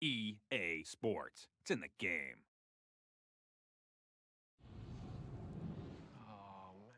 EA Sports. It's in the game. Oh, man.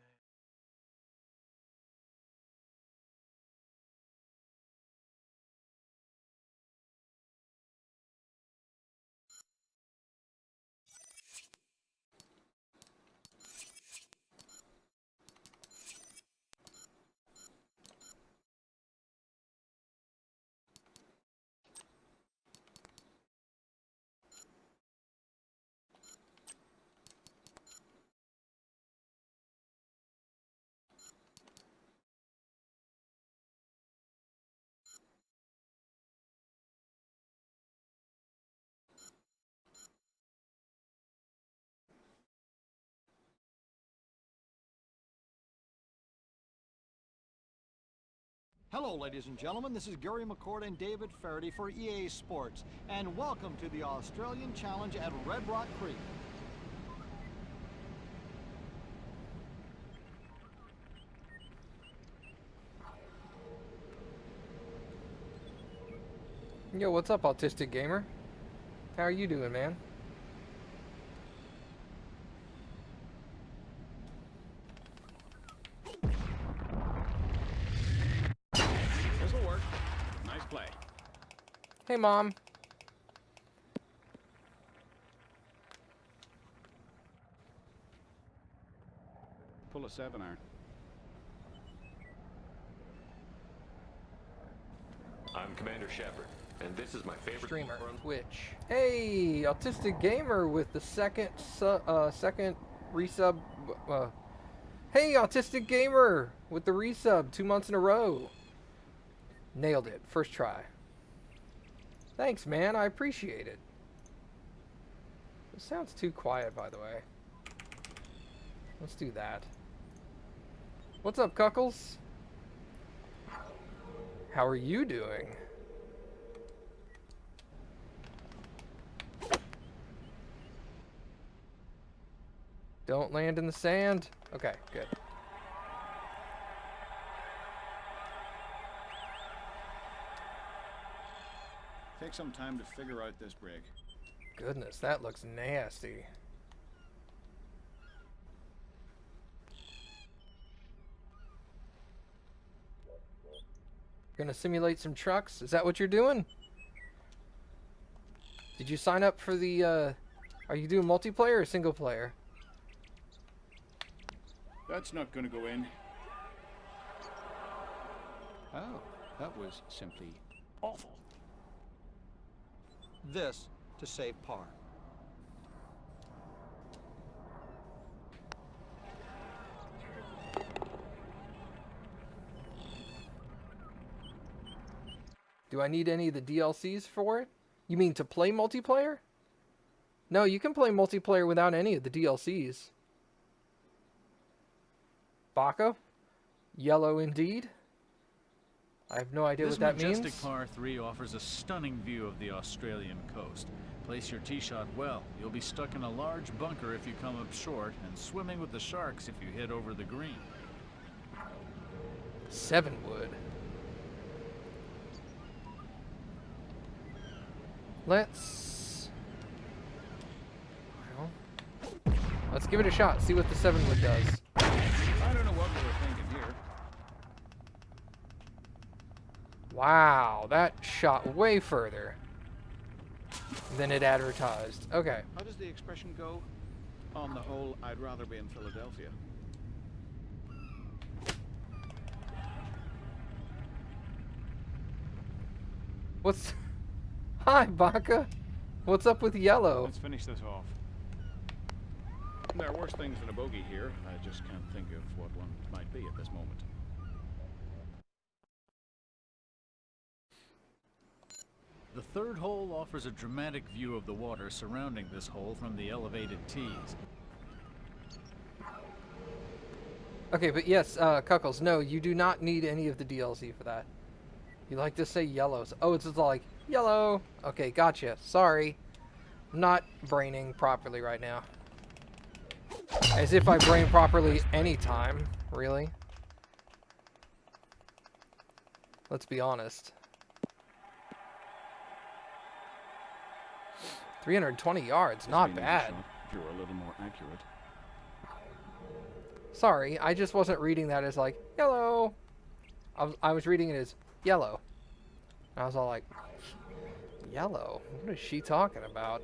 Hello, ladies and gentlemen. This is Gary McCord and David Faraday for EA Sports, and welcome to the Australian Challenge at Red Rock Creek. Yo, what's up, Autistic Gamer? How are you doing, man? This'll work. Nice play. Hey, Mom. Pull a 7-iron. I'm Commander Shepard, and this is my favorite Streamer, forum. Twitch. Hey, Autistic Gamer with the second resub. Hey, Autistic Gamer with the resub 2 months in a row. Nailed it, first try. Thanks, man, I appreciate it. It sounds too quiet, by the way. Let's do that. What's up, Cuckles? How are you doing? Don't land in the sand. Okay, good. Take some time to figure out this break. Goodness, that looks nasty. Gonna simulate some trucks? Is that what you're doing? Did you sign up for the, are you doing multiplayer or single player? That's not gonna go in. Oh, that was simply awful. This to save par. Do I need any of the DLCs for it? You mean to play multiplayer? No, you can play multiplayer without any of the DLCs. Baka? Yellow indeed? I have no idea what that means. This majestic par 3 offers a stunning view of the Australian coast. Place your tee shot well. You'll be stuck in a large bunker if you come up short, and swimming with the sharks if you hit over the green. 7 wood. Let's give it a shot. See what the 7 wood does. I don't know what we were thinking here. Wow, that shot way further than it advertised. Okay. How does the expression go? On the whole, I'd rather be in Philadelphia. What's... Hi, Baka. What's up with yellow? Let's finish this off. There are worse things than a bogey here. I just can't think of what one might be at this moment. The third hole offers a dramatic view of the water surrounding this hole from the elevated tees. Okay, but yes, Cuckles, no, you do not need any of the DLC for that. You like to say yellows. Oh, it's just like, yellow. Okay, gotcha. Sorry. I'm not braining properly right now. As if I brain properly anytime, really. Let's be honest. 320 yards, This not may need a bad. shot if you were a little more accurate. Sorry, I just wasn't reading that as like, yellow. I was reading it as yellow. And I was all like, yellow? What is she talking about?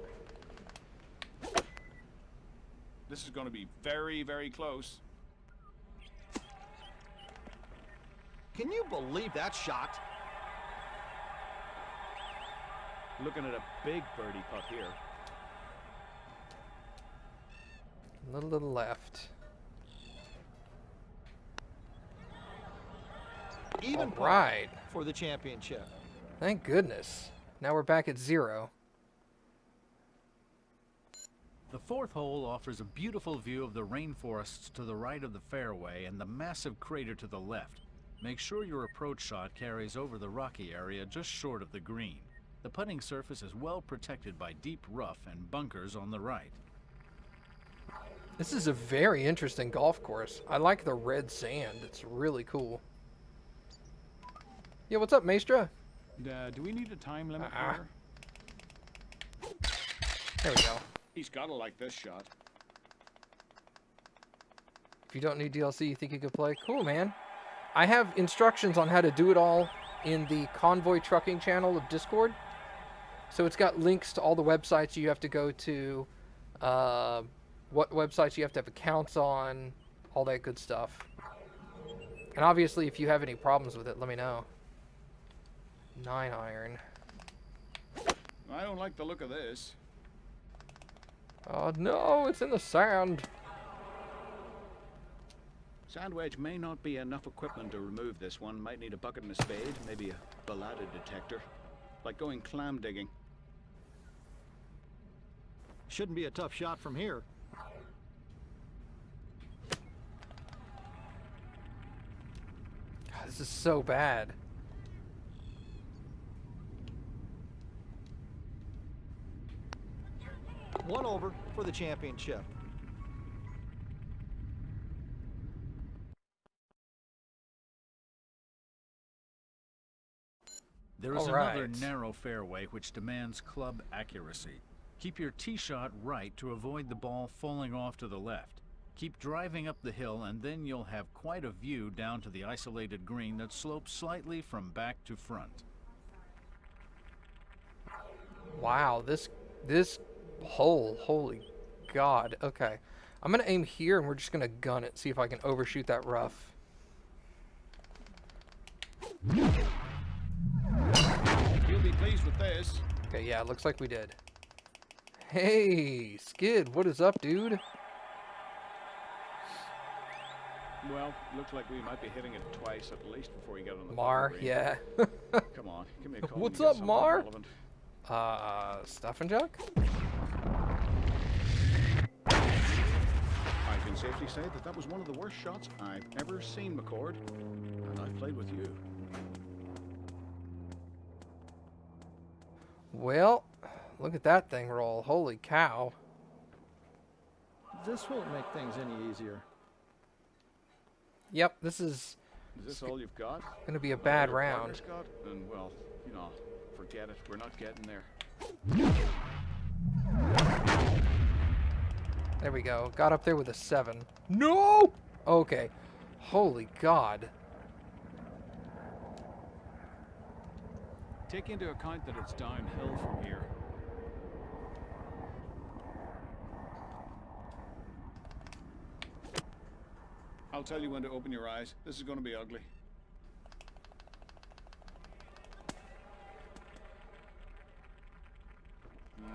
This is going to be very, very close. Can you believe that shot? Looking at a big birdie putt here. A little to the left. Even par Right. for the championship. Thank goodness. Now we're back at 0. The fourth hole offers a beautiful view of the rainforests to the right of the fairway and the massive crater to the left. Make sure your approach shot carries over the rocky area just short of the green. The putting surface is well protected by deep rough and bunkers on the right. This is a very interesting golf course. I like the red sand. It's really cool. Yeah, what's up, Maestra? Do we need a time limit Ah. here? There we go. He's got to like this shot. If you don't need DLC, you think you could play? Cool, man. I have instructions on how to do it all in the Convoy Trucking channel of Discord. So it's got links to all the websites you have to go to, what websites you have to have accounts on, all that good stuff. And obviously, if you have any problems with it, let me know. 9-iron. I don't like the look of this. Oh no, it's in the sand. Sand wedge may not be enough equipment to remove this one. Might need a bucket and a spade, maybe a balada detector. Like going clam digging. Shouldn't be a tough shot from here. God, this is so bad. One over for the championship. There is All another right. narrow fairway which demands club accuracy. Keep your tee shot right to avoid the ball falling off to the left. Keep driving up the hill and then you'll have quite a view down to the isolated green that slopes slightly from back to front. Wow, this hole, holy God. Okay, I'm gonna aim here and we're just gonna gun it, see if I can overshoot that rough. You'll be pleased with this. Okay, yeah, it looks like we did. Hey, Skid, what is up, dude? Well, looks like we might be hitting it twice at least before you get on the Mar, putting green. yeah. Come on, give me a call. when What's you get up, something Mar? relevant. Stuff and junk? I can safely say that that was one of the worst shots I've ever seen, McCord. And I've played with you. Well, look at that thing roll. Holy cow. This won't make things any easier. Yep, this is Is this all you've got? gonna be a bad All your round. partner's got? And well, you know, forget it. We're not getting there. There we go. Got up there with a 7. No! Okay. Holy God. Take into account that it's downhill from here. I'll tell you when to open your eyes. This is going to be ugly.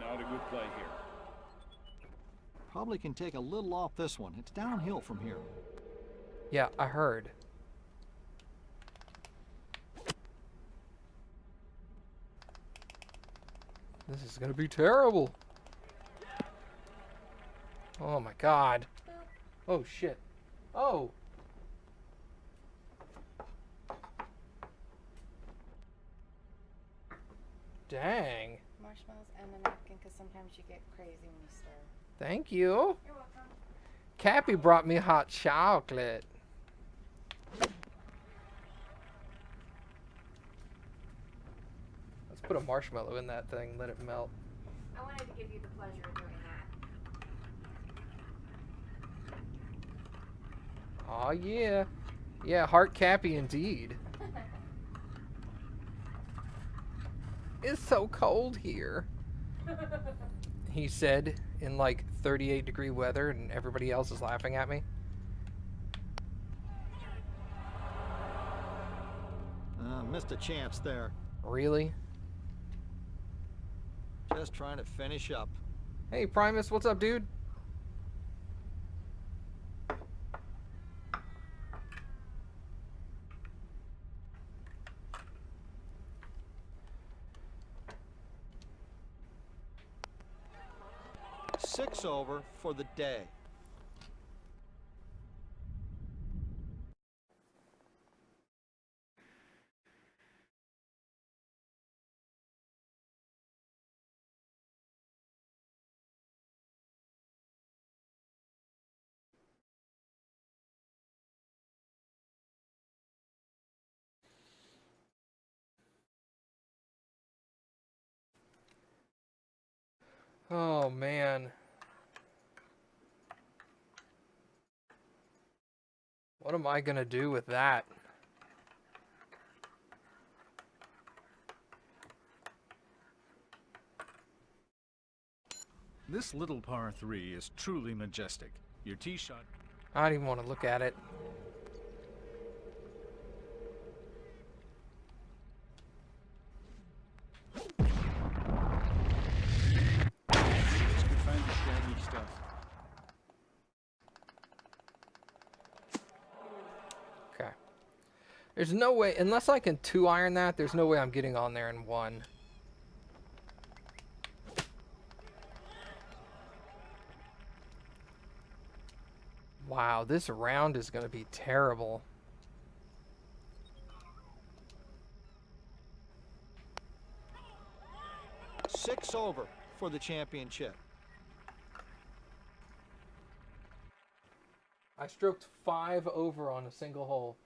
Not a good play here. Probably can take a little off this one. It's downhill from here. Yeah, I heard. This is gonna be terrible. Oh my God. Oh shit. Oh. Dang. Marshmallows and a napkin because sometimes you get crazy when you stir. Thank you. You're welcome. Cappy brought me hot chocolate. Let's put a marshmallow in that thing, let it melt. I wanted to give you the pleasure of doing that. Aw, yeah. Yeah, heart cappy indeed. It's so cold here, he said in like 38-degree weather, and everybody else is laughing at me. Missed a chance there. Really? Just trying to finish up. Hey, Primus, what's up, dude? Six over for the day. Oh, man. What am I gonna do with that? This little par 3 is truly majestic. Your tee shot... I don't even want to look at it. Just could find the shaggy stuff. Okay. There's no way, unless I can 2-iron that, there's no way I'm getting on there in one. Wow, this round is going to be terrible. Six over for the championship. I stroked 5 over on a single hole.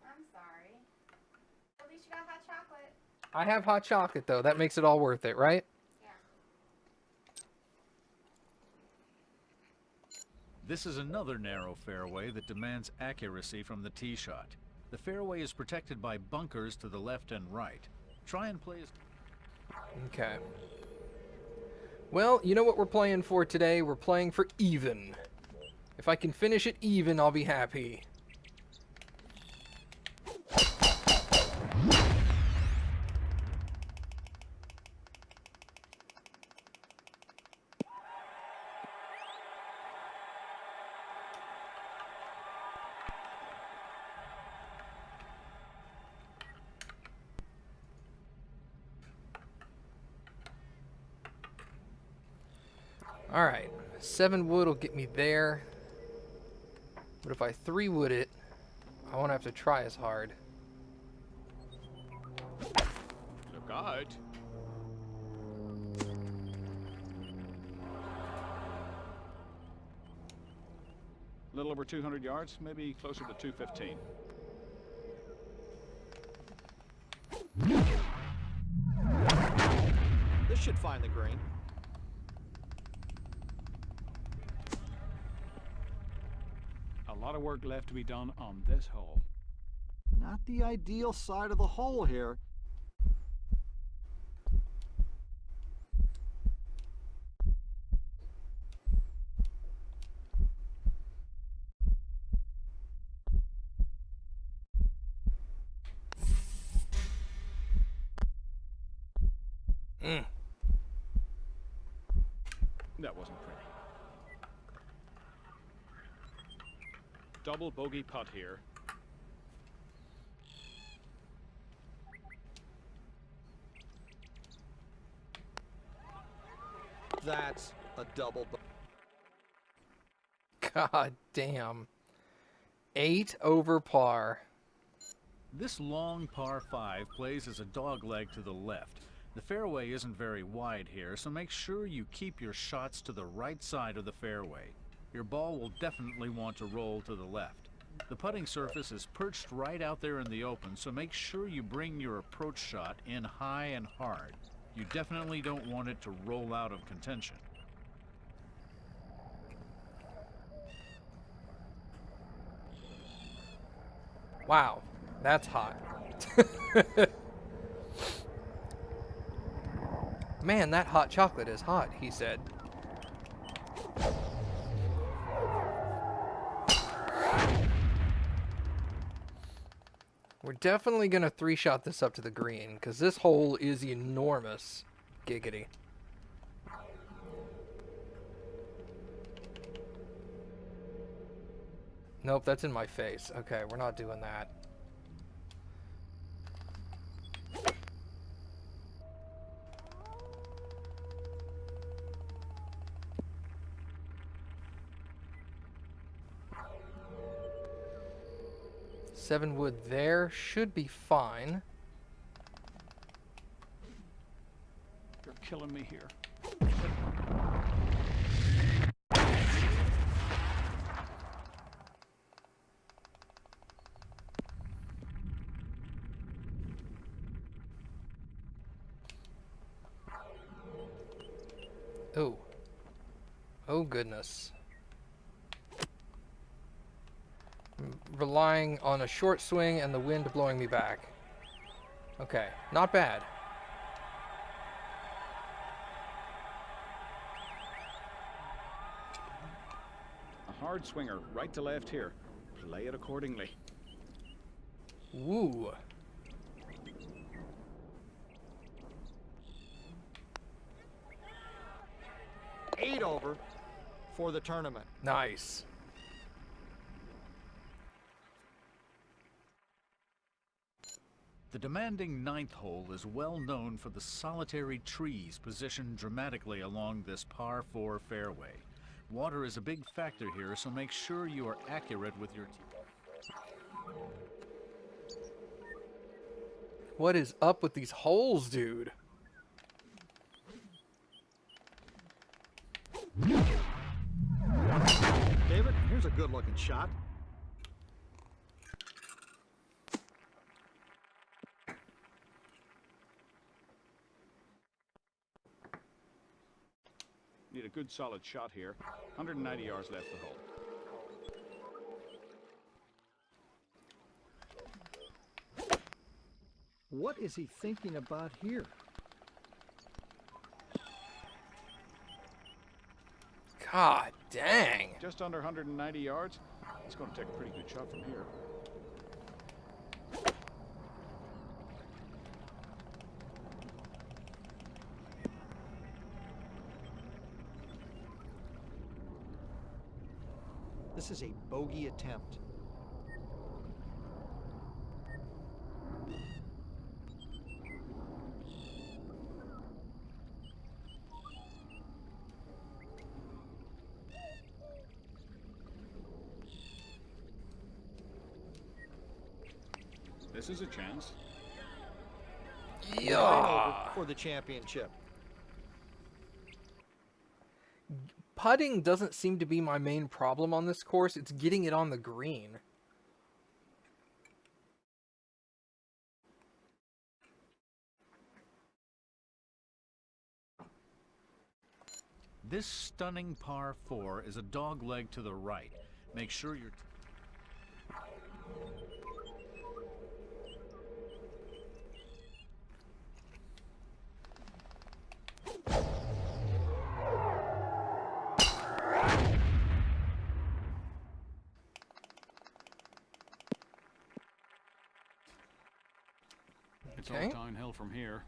I'm sorry. At least you got hot chocolate. I have hot chocolate, though. That makes it all worth it, right? Yeah. This is another narrow fairway that demands accuracy from the tee shot. The fairway is protected by bunkers to the left and right. Try and play as... Okay. Well, you know what we're playing for today? We're playing for even. If I can finish it even, I'll be happy. Alright, 7 wood will get me there. But if I 3 wood it, I won't have to try as hard. Look out. A little over 200 yards, maybe closer to 215. This should find the green. A lot of work left to be done on this hole. Not the ideal side of the hole here. That wasn't pretty. Double bogey putt here. That's a double. God damn. 8 over par. This long par 5 plays as a dogleg to the left. The fairway isn't very wide here, so make sure you keep your shots to the right side of the fairway. Your ball will definitely want to roll to the left. The putting surface is perched right out there in the open, so make sure you bring your approach shot in high and hard. You definitely don't want it to roll out of contention. Wow, that's hot. Man, that hot chocolate is hot, he said. We're definitely going to three-shot this up to the green, because this hole is enormous. Giggity. Nope, that's in my face. Okay, we're not doing that. Seven wood there should be fine. You're killing me here. Oh. Oh, goodness. I'm relying on a short swing and the wind blowing me back. Okay, not bad. A hard swinger, right to left here. Play it accordingly. Woo. 8 over for the tournament. Nice. The demanding ninth hole is well known for the solitary trees positioned dramatically along this par 4 fairway. Water is a big factor here, so make sure you are accurate with your What is up with these holes, dude? David, here's a good-looking shot. Need a good solid shot here. 190 yards left the hole. What is he thinking about here? God dang. Just under 190 yards. He's going to take a pretty good shot from here. This is a bogey attempt. This is a chance. Yeah. For the championship. Putting doesn't seem to be my main problem on this course. It's getting it on the green. This stunning par 4 is a dog leg to the right. Make sure you're... It's Okay. all downhill from here.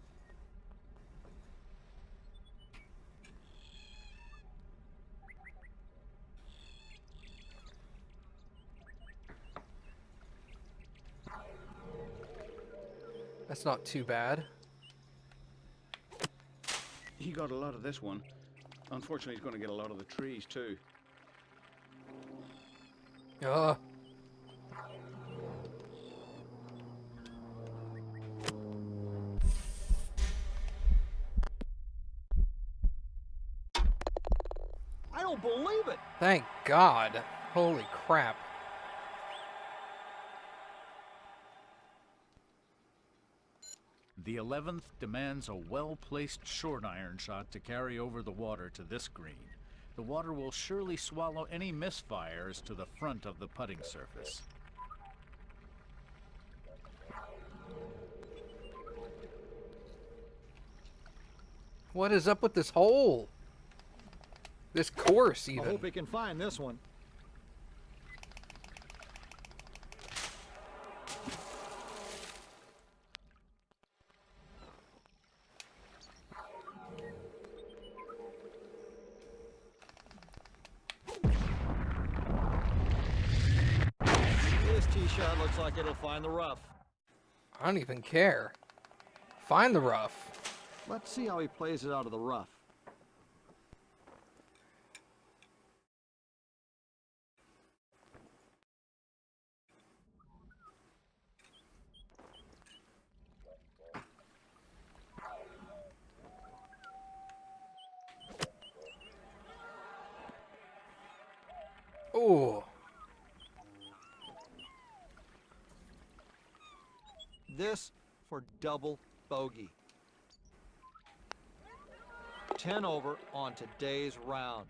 That's not too bad. He got a lot of this one. Unfortunately, he's going to get a lot of the trees, too. Ugh. I don't believe it. Thank God. Holy crap. The 11th demands a well-placed short iron shot to carry over the water to this green. The water will surely swallow any misfires to the front of the putting surface. What is up with this hole? This course, I even. hope he can find this one. This tee shot looks like it'll find the rough. I don't even care. Find the rough. Let's see how he plays it out of the rough. Oh. This for double bogey. 10 over on today's round.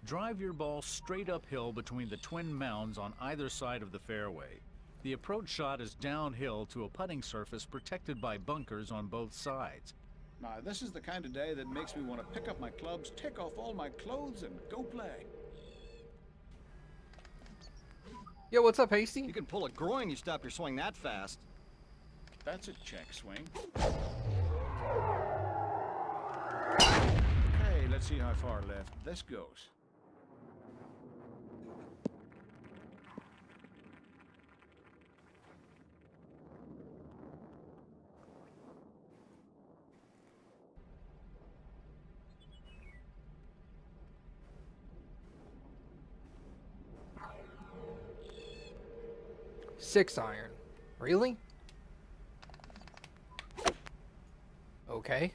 Drive your ball straight uphill between the twin mounds on either side of the fairway. The approach shot is downhill to a putting surface protected by bunkers on both sides. Now, this is the kind of day that makes me want to pick up my clubs, take off all my clothes, and go play. Yo, what's up, Hasty? You can pull a groin, you stop your swing that fast. That's a check swing. Okay, let's see how far left this goes. Six iron. Really? Okay.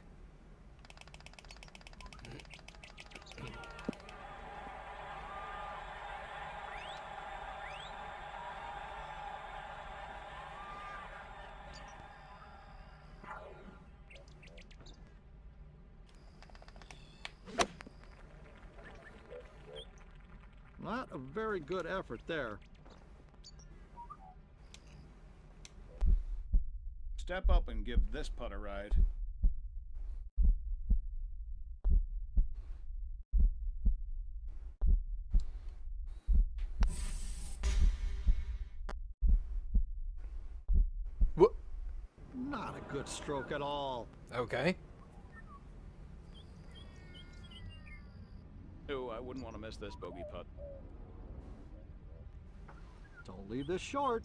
Not a very good effort there. Step up and give this putt a ride. What? Not a good stroke at all. Okay. Oh, I wouldn't want to miss this bogey putt. Don't leave this short.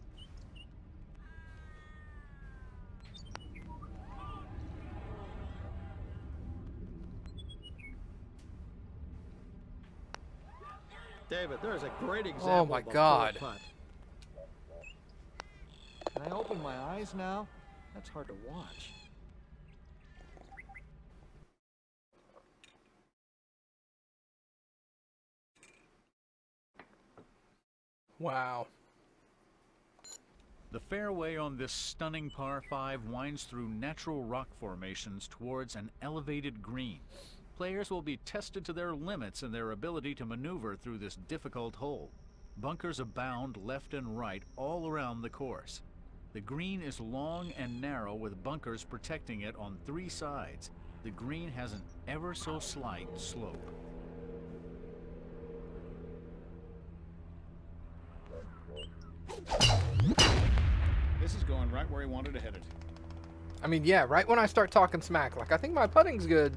David, there's a great example Oh my of a God. poor putt. Can I open my eyes now? That's hard to watch. Wow. The fairway on this stunning par 5 winds through natural rock formations towards an elevated green. Players will be tested to their limits in their ability to maneuver through this difficult hole. Bunkers abound left and right all around the course. The green is long and narrow with bunkers protecting it on 3 sides. The green has an ever so slight slope. This is going right where he wanted to hit it. I mean, yeah, right when I start talking smack, like, I think my putting's good.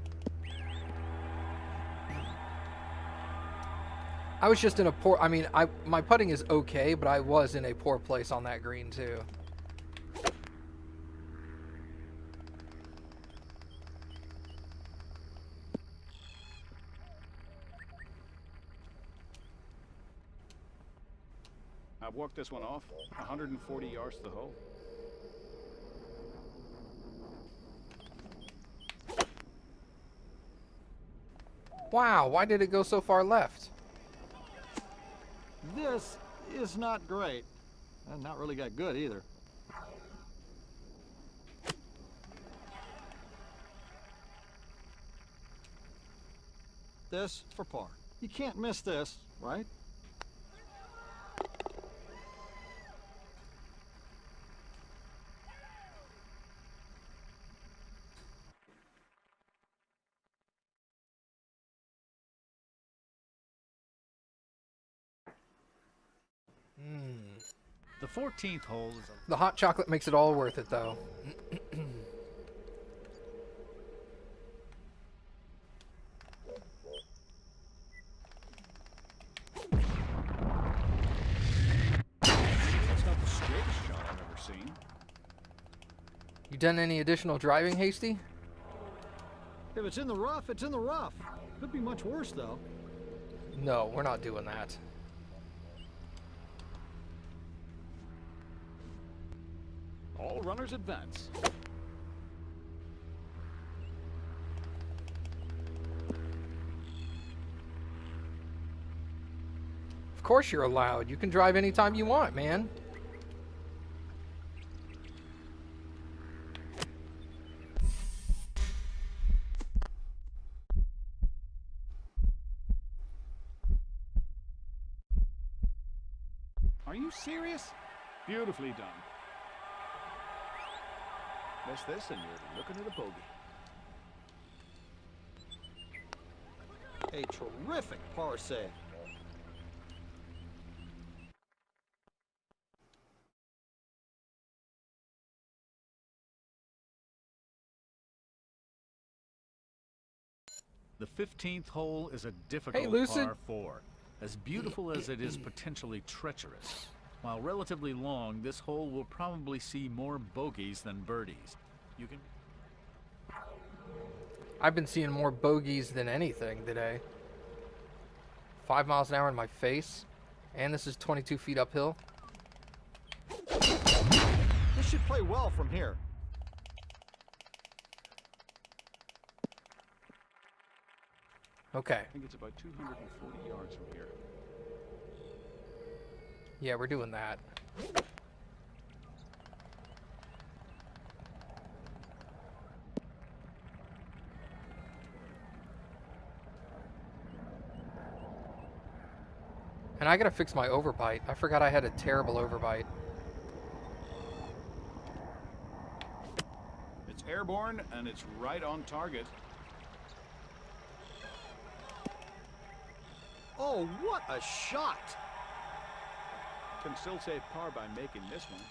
I was just in a poor, I mean, my putting is okay, but I was in a poor place on that green, too. I've walked this one off, 140 yards to the hole. Wow, why did it go so far left? This is not great. And not really that good either. This for par. You can't miss this, right? The 14th hole is The hot chocolate makes it all worth it, though. That's not the straightest shot I've ever seen. You done any additional driving, Hasty? If it's in the rough, it's in the rough. Could be much worse, though. No, we're not doing that. All runners advance. Of course you're allowed. You can drive anytime you want, man. Are you serious? Beautifully done. Miss this and you're looking at a bogey. A terrific par save. The 15th hole is a difficult Lucid. par 4. As beautiful as it is potentially treacherous. While relatively long, this hole will probably see more bogeys than birdies. You can... I've been seeing more bogeys than anything today. 5 miles an hour in my face. And this is 22 feet uphill. This should play well from here. Okay. I think it's about 240 yards from here. Yeah, we're doing that. And I gotta fix my overbite. I forgot I had a terrible overbite. It's airborne and it's right on target. Oh, what a shot! Can still save par by making this one.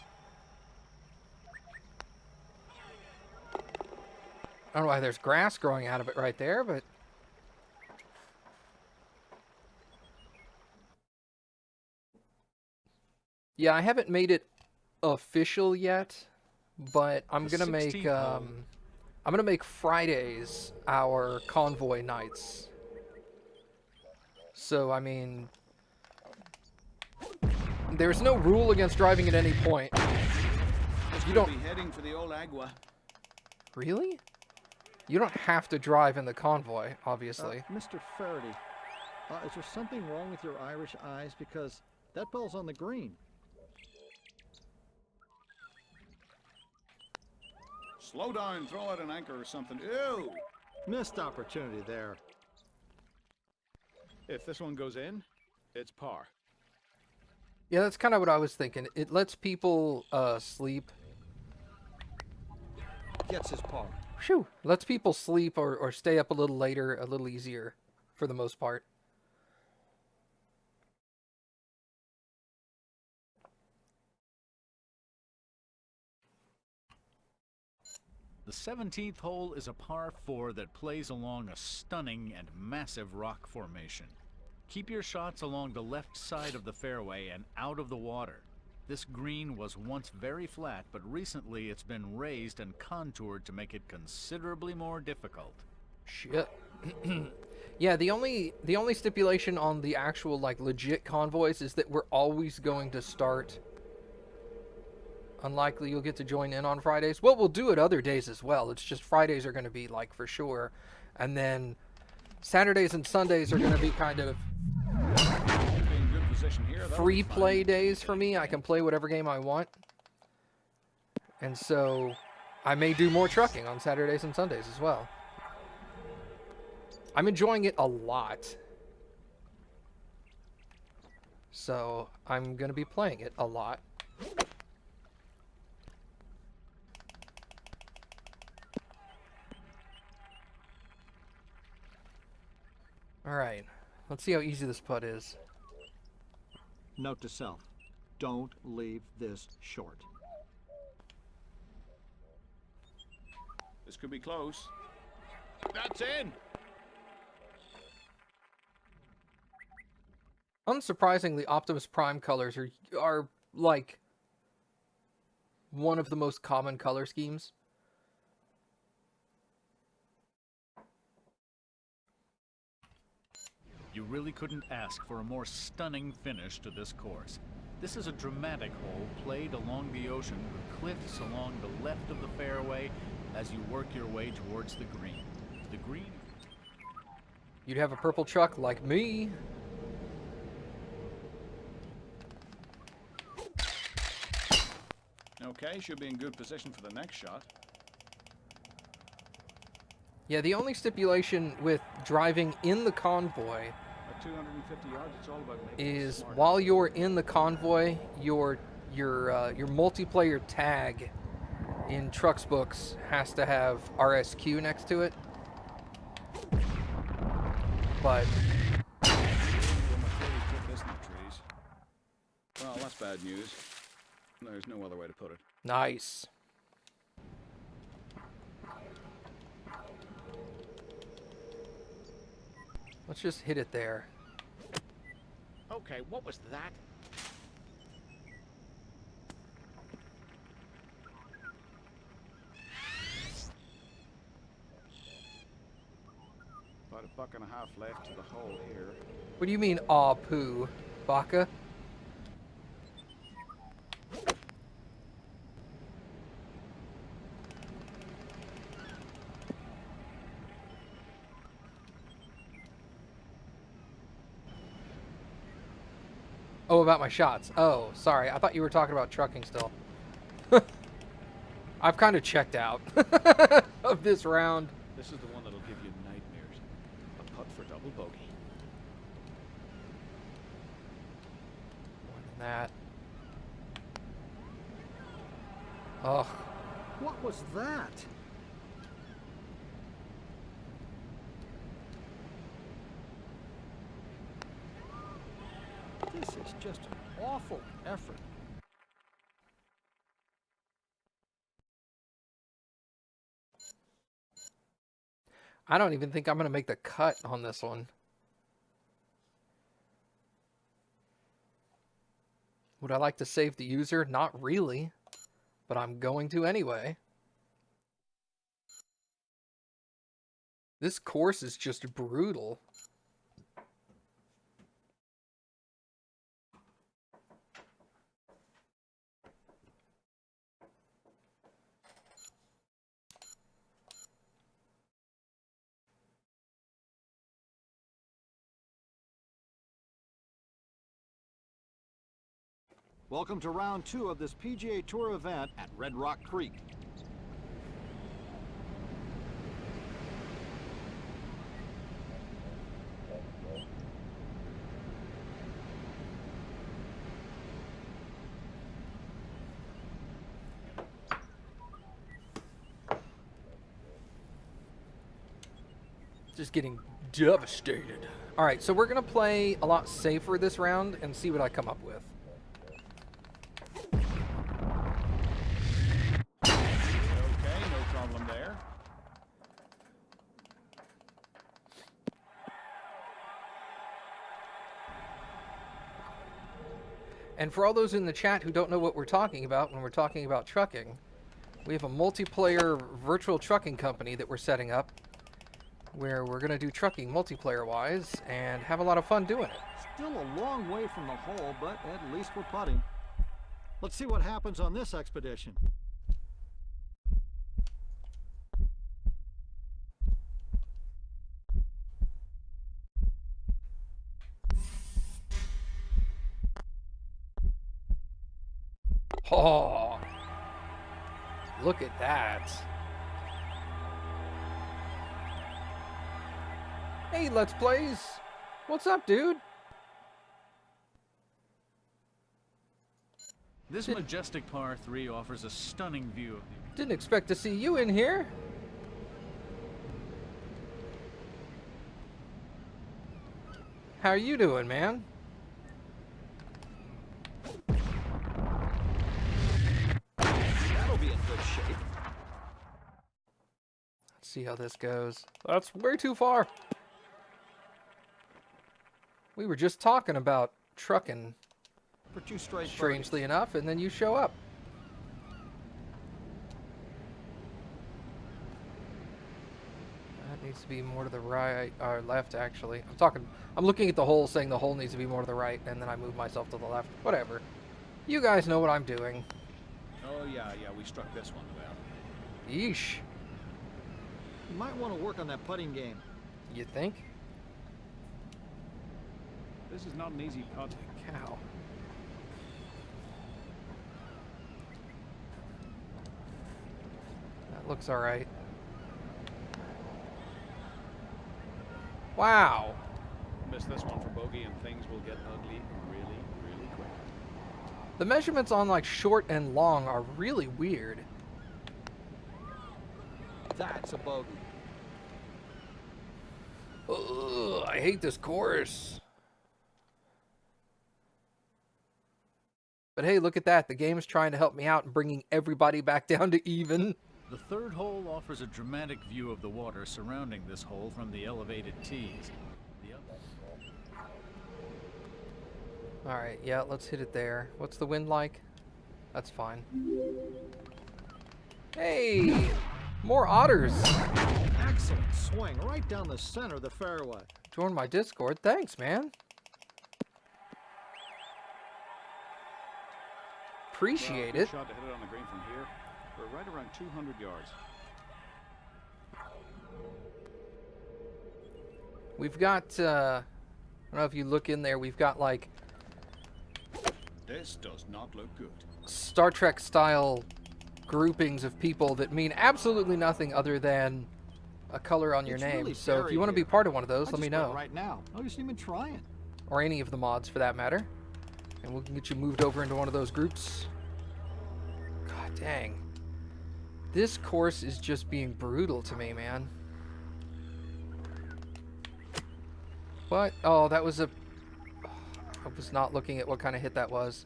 I don't know why there's grass growing out of it right there, but... Yeah, I haven't made it official yet, but I'm The gonna make 16th hole. I'm gonna make Fridays our convoy nights. So I mean, there's no rule against driving at any point. You don't be heading for the old Agua. really? You don't have to drive in the convoy, obviously. Mr. Faraday, is there something wrong with your Irish eyes? Because that ball's on the green. Slow down, throw out an anchor or something. Ew! Missed opportunity there. If this one goes in, it's par. Yeah, that's kind of what I was thinking. It lets people sleep. Gets his par. Phew. Lets people sleep or stay up a little later, a little easier, for the most part. The 17th hole is a par 4 that plays along a stunning and massive rock formation. Keep your shots along the left side of the fairway and out of the water. This green was once very flat, but recently it's been raised and contoured to make it considerably more difficult. Shit. Yeah, the only stipulation on the actual like legit convoys is that we're always going to start. Unlikely you'll get to join in on Fridays. Well, we'll do it other days as well. It's just Fridays are going to be like for sure, and then Saturdays and Sundays are going to be kind of. Be in good position here. That'll free be fine. play days for me. I can play whatever game I want. And so I may do more trucking on Saturdays and Sundays as well. I'm enjoying it a lot. So I'm going to be playing it a lot. Alright, let's see how easy this putt is. Note to self, don't leave this short. This could be close. That's in. Unsurprisingly, Optimus Prime colors are like one of the most common color schemes. You really couldn't ask for a more stunning finish to this course. This is a dramatic hole played along the ocean with cliffs along the left of the fairway as you work your way towards the green. The green. You'd have a purple truck like me. Okay, should be in good position for the next shot. Yeah, the only stipulation with driving in the convoy At 250 yards, it's all about making is smart. while you're in the convoy, your multiplayer tag in Trucks books has to have RSQ next to it. But Put this in the trees. Well, that's bad news. There's no other way to put it. nice. Let's just hit it there. Okay, what was that? About $1.50 left to the hole here. What do you mean, aw poo, Baka? Oh, about my shots. Oh, sorry. I thought you were talking about trucking still. I've kind of checked out of this round. This is the one that'll give you nightmares. A putt for double bogey. More than that. Ugh. What was that? This is just an awful effort. I don't even think I'm going to make the cut on this one. Would I like to save the user? Not really, but I'm going to anyway. This course is just brutal. Welcome to round 2 of this PGA Tour event at Red Rock Creek. Just getting devastated. All right, so we're going to play a lot safer this round and see what I come up with. Okay, no problem there. And for all those in the chat who don't know what we're talking about when we're talking about trucking, we have a multiplayer virtual trucking company that we're setting up where we're going to do trucking multiplayer-wise and have a lot of fun doing it. Still a long way from the hole, but at least we're putting. Let's see what happens on this expedition. Oh, look at that. Hey, Let's Plays. What's up, dude? This majestic par 3 offers a stunning view of the... Didn't expect to see you in here. How are you doing, man? That'll be in good shape. Let's see how this goes. That's way too far. We were just talking about trucking, For 2 straight strangely enough, and then you show up. That needs to be more to the right, or left, actually. I'm looking at the hole, saying the hole needs to be more to the right, and then I move myself to the left. Whatever. You guys know what I'm doing. Oh, yeah, we struck this one well. Yeesh. You might want to work on that putting game. You think? This is not an easy putt. Cow. That looks alright. Wow. Miss this one for bogey and things will get ugly really, really quick. The measurements on like short and long are really weird. That's a bogey. Ugh, I hate this course. But hey, look at that. The game is trying to help me out and bringing everybody back down to even. The third hole offers a dramatic view of the water surrounding this hole from the elevated tees. Alright, yeah, let's hit it there. What's the wind like? That's fine. Hey! More otters! Excellent swing right down the center of the fairway. Join my Discord. Thanks, man. Appreciate Good it. shot to hit it on the green from here. We're right around 200 yards. We've got, I don't know if you look in there, we've got like This does not look good. Star Trek style groupings of people that mean absolutely nothing other than a color on your It's name. really So if buried you want to be here. part of one of those, I let me just went know. right now. I wasn't even trying. Or any of the mods for that matter. And we can get you moved over into one of those groups. God dang. This course is just being brutal to me, man. What? Oh, that was a... I was not looking at what kind of hit that was.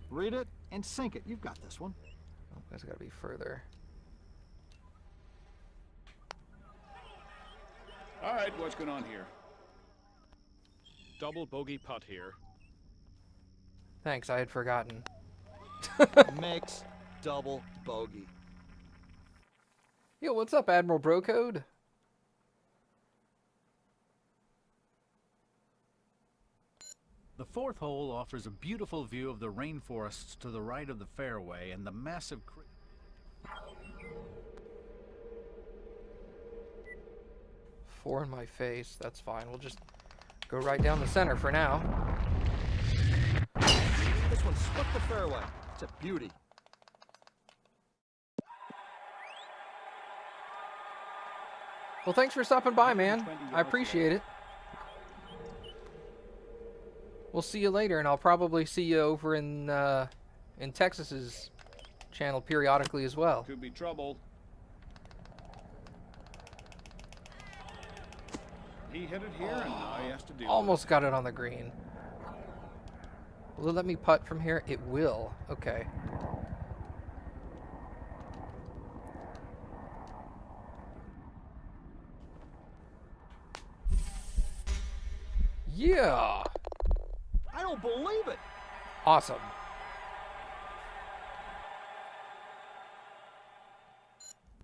Read it and sink it. You've got this one. Oh, that's got to be further. All right, what's going on here? Double bogey putt here. Thanks, I had forgotten. Makes double bogey. Yo, what's up, Admiral Brocode? The fourth hole offers a beautiful view of the rainforests to the right of the fairway and the massive... Four in my face. That's fine. We'll just go right down the center for now. This one split the fairway. It's a beauty. Well, thanks for stopping by, man. I appreciate it. We'll see you later, and I'll probably see you over in Texas's channel periodically as well. Could be trouble. He hit it here, and now he has to deal Almost got it on the green. Will it let me putt from here? It will. Okay. Yeah. I don't believe it. Awesome.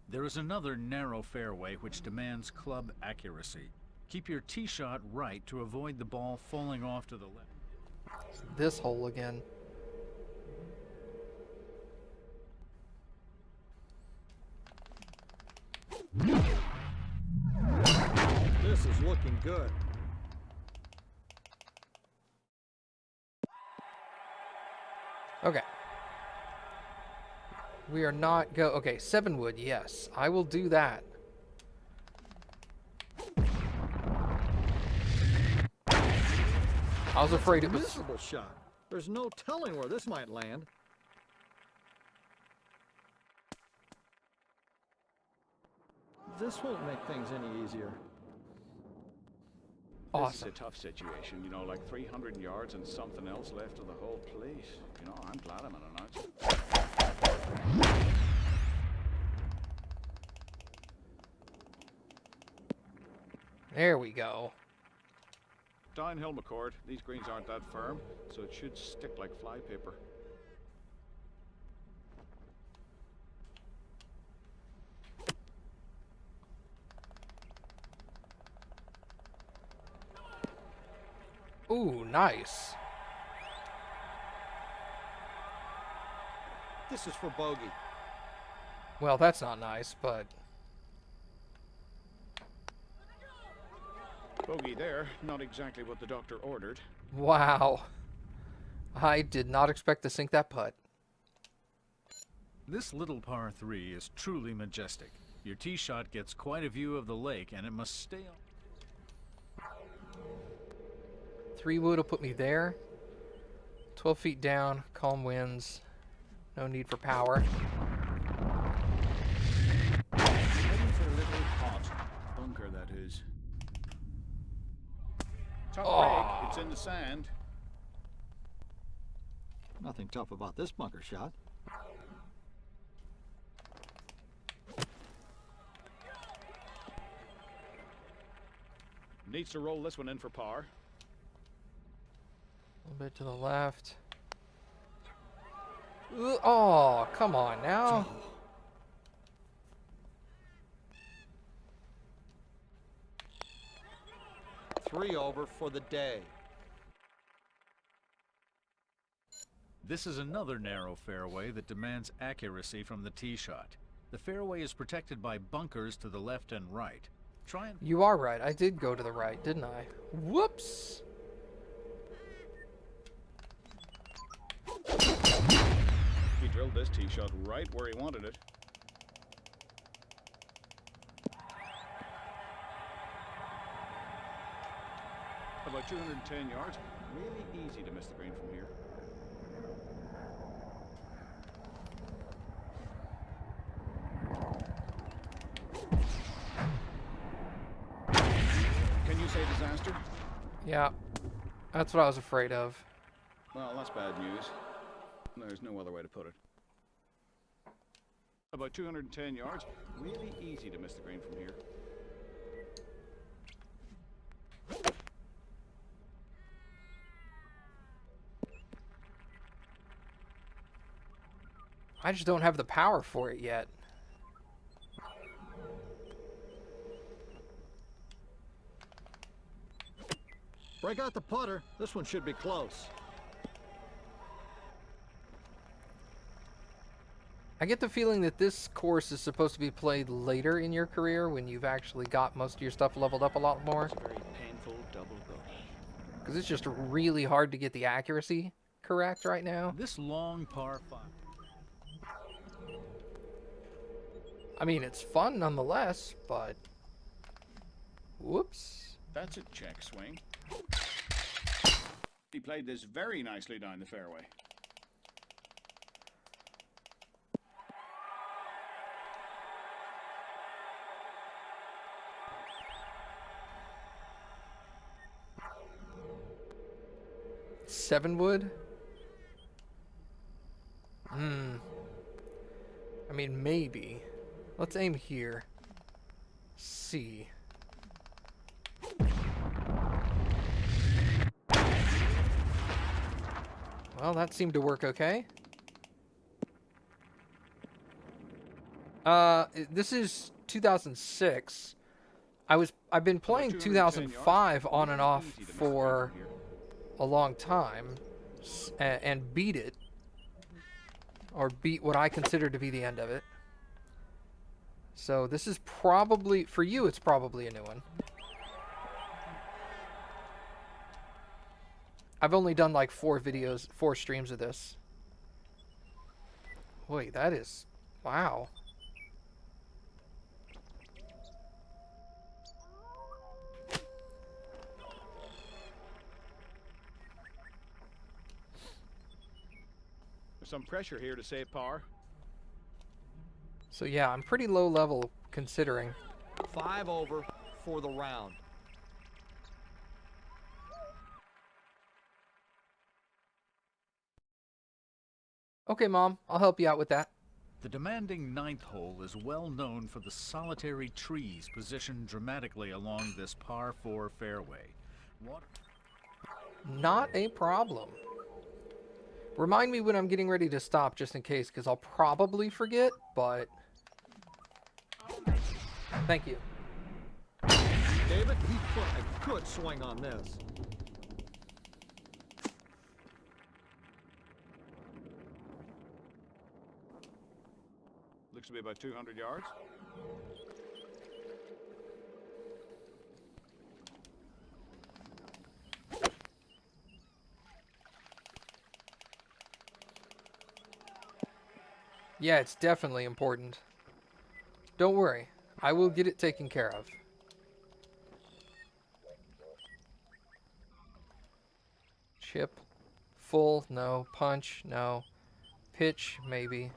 There is another narrow fairway which demands club accuracy. Keep your tee shot right to avoid the ball falling off to the left. This hole again. This is looking good. Okay. We are not go. Okay, 7 wood. Yes, I will do that. I was afraid it was. Miserable shot. There's no telling where this might land. This won't make things any easier. This Awesome. is a tough situation, you know, like 300 yards and something else left of the whole place. You know, I'm glad I'm an announcer. There we go. Downhill, McCord. These greens aren't that firm, so it should stick like flypaper. Ooh, nice. This is for bogey. Well, that's not nice, but Bogey there, not exactly what the doctor ordered. wow. I did not expect to sink that putt. This little par 3 is truly majestic. Your tee shot gets quite a view of the lake, and it must stay on. 3 wood will put me there. 12 feet down, calm winds. No need for power. Heading for a little hot bunker, that is. Top break, it's in the sand. Nothing tough about this bunker shot. Needs to roll this one in for par. A little bit to the left. Ooh, oh, come on now. Three over for the day. This is another narrow fairway that demands accuracy from the tee shot. The fairway is protected by bunkers to the left and right. Try and... You are right. I did go to the right, didn't I? Whoops. He drilled this tee shot right where he wanted it. About 210 yards. Really easy to miss the green from here. Can you say disaster? Yeah, that's what I was afraid of. Well, that's bad news. There's no other way to put it. About 210 yards. Really easy to miss the green from here. I just don't have the power for it yet. Break out the putter. This one should be close. I get the feeling that this course is supposed to be played later in your career when you've actually got most of your stuff leveled up a lot more. It's a very painful double bogey. Because it's just really hard to get the accuracy correct right now. This long par 5. I mean, it's fun nonetheless, but... Whoops. That's a check swing. He played this very nicely down the fairway. Seven wood? I mean, maybe. Let's aim here. C. Well, that seemed to work okay. This is 2006. I've been playing 2005 on and off for a long time and beat it, or beat what I consider to be the end of it. So this is probably, for you, it's probably a new one. I've only done like 4 streams of this. Boy, that is... Wow. There's some pressure here to save par. So yeah, I'm pretty low level considering. 5 over for the round. Okay, Mom, I'll help you out with that. The demanding ninth hole is well known for the solitary trees positioned dramatically along this par 4 fairway. Not a problem. Remind me when I'm getting ready to stop, just in case, because I'll probably forget, but... Thank you. David, he put a good swing on this. Looks to be about 200 yards. Yeah, it's definitely important. Don't worry, I will get it taken care of. Chip. Full, no. Punch, no. Pitch, maybe.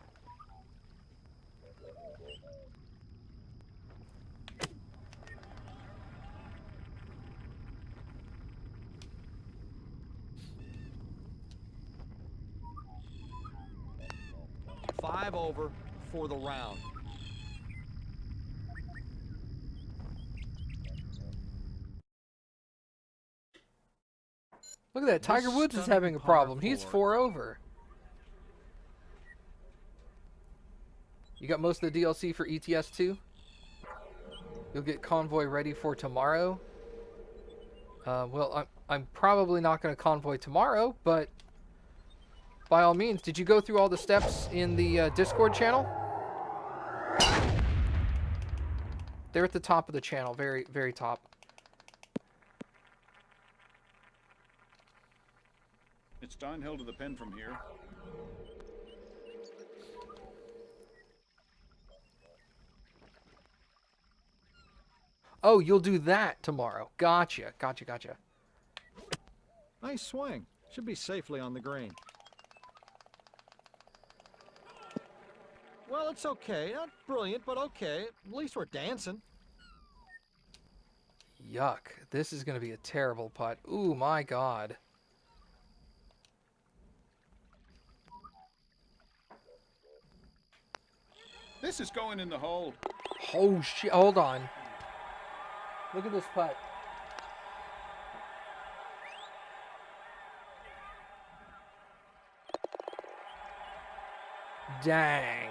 Five over for the round. Look at that, Tiger This Woods is stunning having a par problem. He's 4 over. You got most of the DLC for ETS 2? You'll get Convoy ready for tomorrow. Well, I'm probably not going to Convoy tomorrow, but by all means, did you go through all the steps in the Discord channel? They're at the top of the channel, very, very top. It's downhill to the pin from here. Oh, you'll do that tomorrow. Gotcha, gotcha, gotcha. Nice swing. Should be safely on the green. Well, it's okay. Not brilliant, but okay. At least we're dancing. Yuck. This is going to be a terrible putt. Ooh, my God. This is going in the hole. Oh, shit. Hold on. Look at this putt. Dang.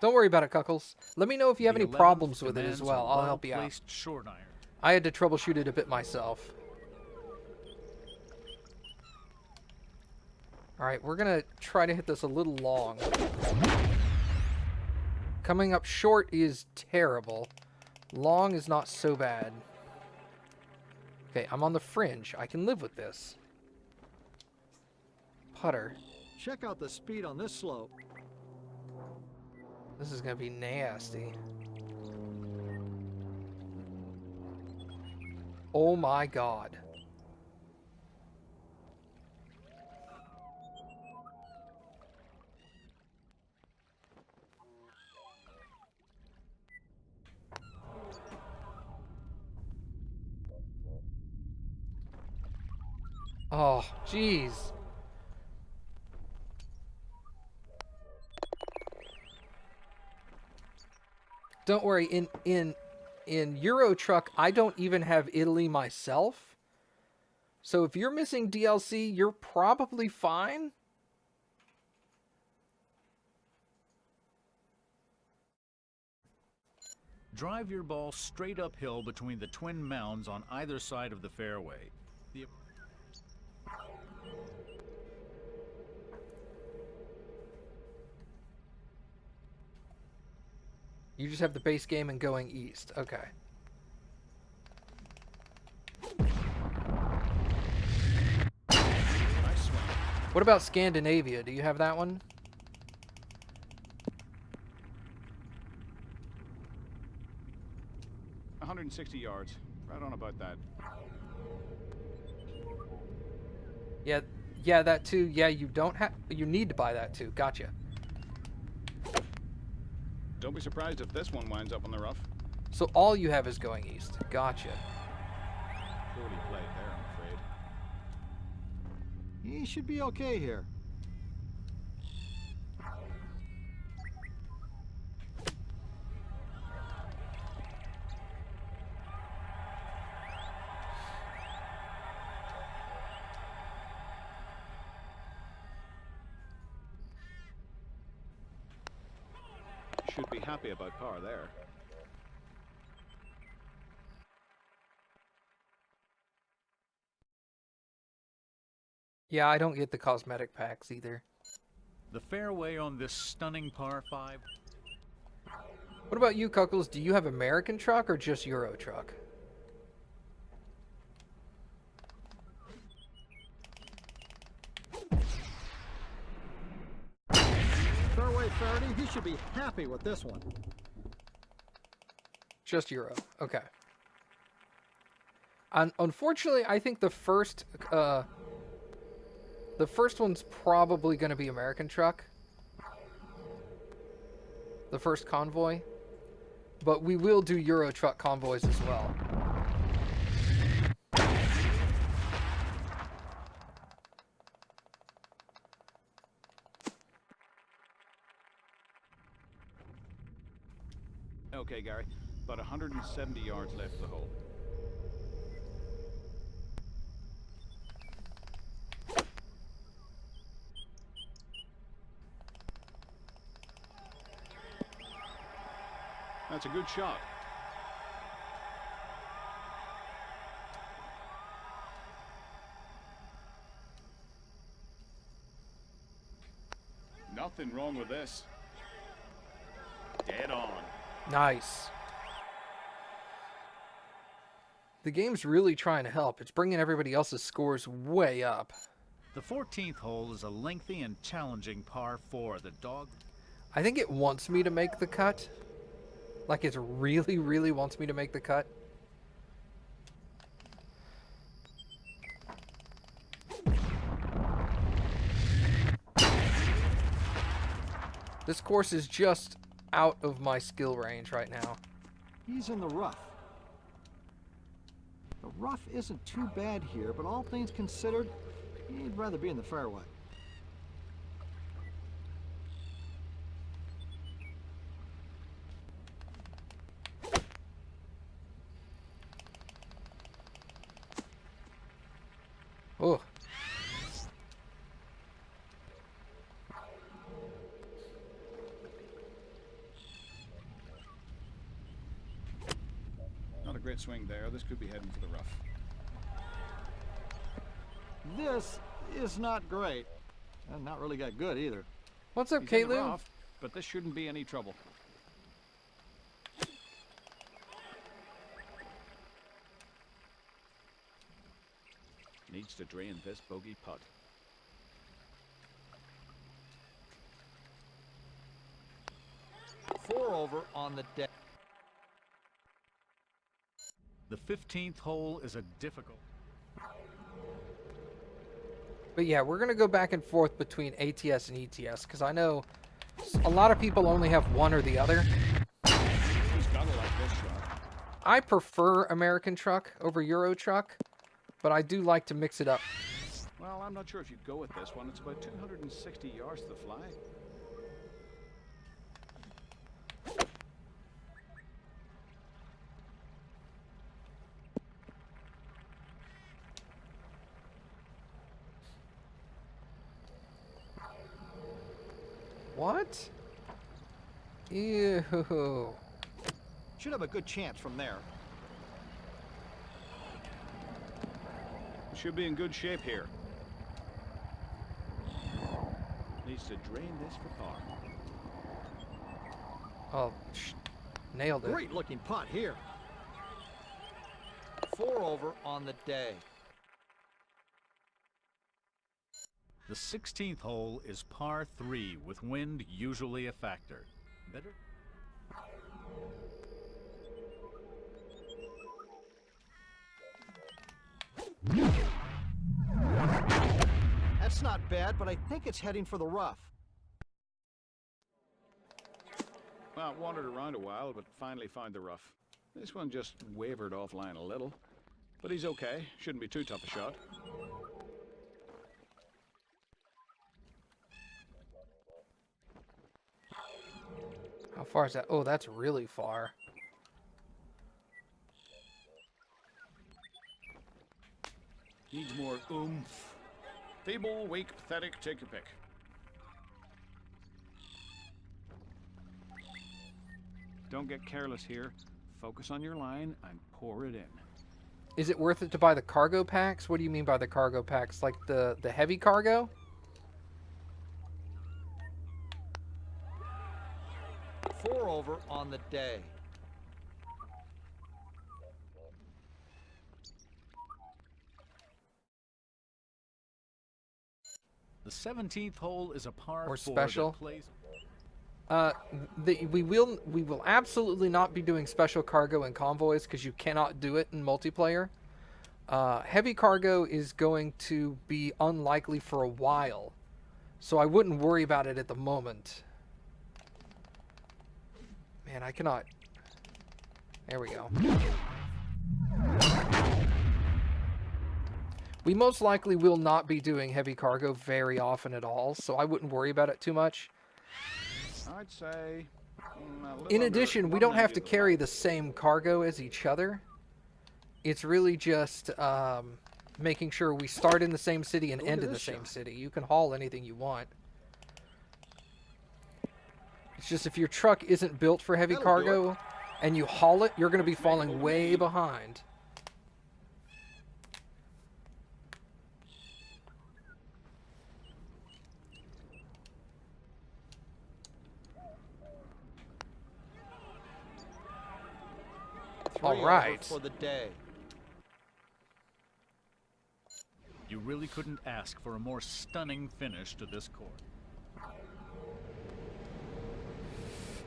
Don't worry about it, Cuckles. Let me know if you have any problems with it as well. I'll help you out. Short iron. I had to troubleshoot it a bit myself. Alright, we're going to try to hit this a little long. Coming up short is terrible. Long is not so bad. Okay, I'm on the fringe. I can live with this. Putter. Check out the speed on this slope. This is going to be nasty. Oh my God. Oh, jeez. Don't worry, in Euro Truck, I don't even have Italy myself. So if you're missing DLC, you're probably fine. Drive your ball straight uphill between the twin mounds on either side of the fairway. You just have the base game and going east. Okay. Nice swing. What about Scandinavia? Do you have that one? $160 yards. Right on about that. Yeah, that too. Yeah, you don't have. You need to buy that too. Gotcha. Don't be surprised if this one winds up on the rough. So all you have is going east. Gotcha. Poorly played there, I'm afraid. He should be okay here. Should be happy about par there. Yeah, I don't get the cosmetic packs either. The fairway on this stunning par 5. What about you, Cuckles? Do you have American truck or just Euro truck? Fairway Faraday, he should be happy with this one. Just Euro. Okay. Unfortunately, I think the first one's probably going to be American truck. The first convoy. But we will do Euro truck convoys as well. Okay, Gary. About 170 yards left of the hole. That's a good shot. Nothing wrong with this. Dead on. Nice. The game's really trying to help. It's bringing everybody else's scores way up. The 14th hole is a lengthy and challenging par 4. The dog... I think it wants me to make the cut. Like it really, really wants me to make the cut. This course is just out of my skill range right now. He's in the rough. The rough isn't too bad here, but all things considered, he'd rather be in the fairway. Oh. Not a great swing there. This could be heading for the rough. This is not great, and not really that good either. What's up, He's in the Kaylu? rough, but this shouldn't be any trouble. Needs to drain this bogey putt. Four over on the deck. The 15th hole is a difficult... But yeah, we're going to go back and forth between ATS and ETS, because I know a lot of people only have one or the other. He's gotta like this shot. I prefer American truck over Euro truck, but I do like to mix it up. Well, I'm not sure if you'd go with this one. It's about 260 yards to the flag. What? Ew. Should have a good chance from there. Should be in good shape here. Needs to drain this for par. Oh, nailed it. Great looking putt here. Four over on the day. The 16th hole is par 3 with wind usually a factor. Better? That's not bad, but I think it's heading for the rough. Well, wandered around a while, but finally found the rough. This one just wavered offline a little. But he's okay. Shouldn't be too tough a shot. How far is that? Oh, that's really far. Needs more oomph. Feeble, weak, pathetic, take your pick. Don't get careless here. Focus on your line and pour it in. Is it worth it to buy the cargo packs? What do you mean by the cargo packs? Like the heavy cargo? Four over on the day. The 17th hole is a par Or 4 special? that plays... We will absolutely not be doing special cargo and convoys because you cannot do it in multiplayer. Heavy cargo is going to be unlikely for a while, so I wouldn't worry about it at the moment. Man, I cannot. There we go. We most likely will not be doing heavy cargo very often at all, so I wouldn't worry about it too much. I'd say... In addition, we don't have to carry the same cargo as each other. It's really just making sure we start in the same city and end in the same city. You can haul anything you want. It's just if your truck isn't built for heavy cargo and you haul it, you're going to be falling way behind. All right. For the day. You really couldn't ask for a more stunning finish to this course.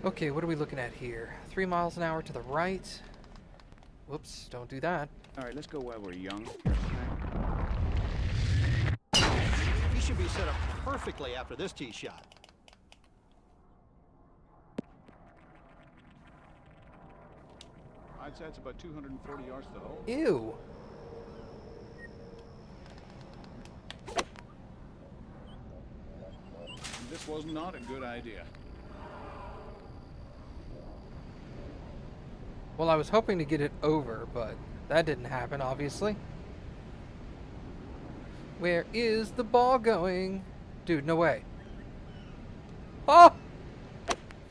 Okay, what are we looking at here? 3 miles an hour to the right. Whoops, don't do that. All right, let's go while we're young. He should be set up perfectly after this tee shot. I'd say it's about 240 yards to the hole. Ew. This was not a good idea. Well, I was hoping to get it over, but that didn't happen, obviously. Where is the ball going? Dude, no way. Oh!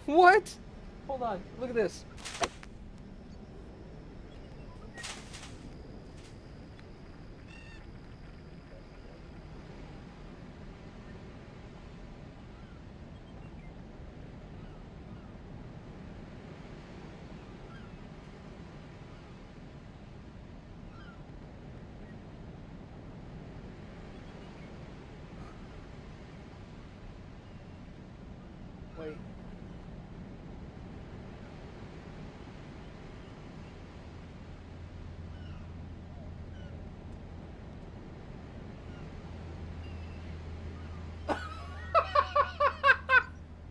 What? Hold on, look at this. Wait.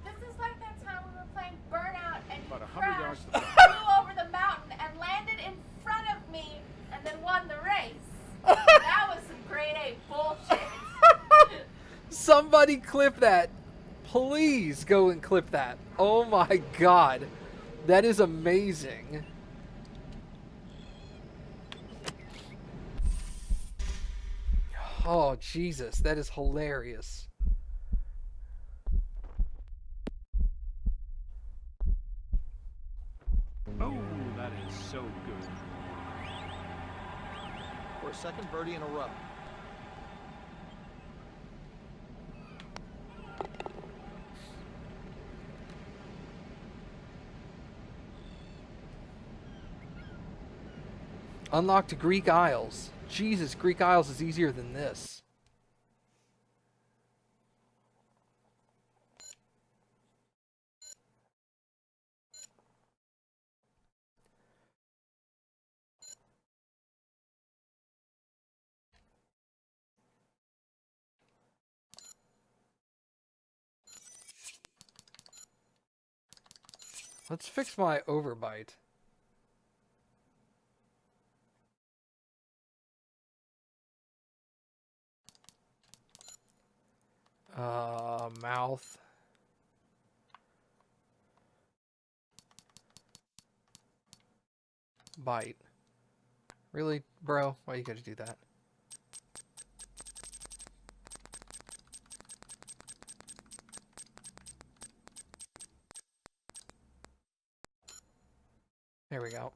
This is like that time we were playing Burnout and you About 100 yards crashed, to the flew over the mountain and landed in front of me and then won the race. That was some grade A bullshit. Somebody clip that. Please go and clip that. Oh my god. That is amazing. Oh, Jesus. That is hilarious. Oh, that is so good. For a second birdie in a row. Unlocked Greek Isles. Jesus, Greek Isles is easier than this. Let's fix my overbite. Mouth. Bite. Really, bro? Why you gotta do that? There we go.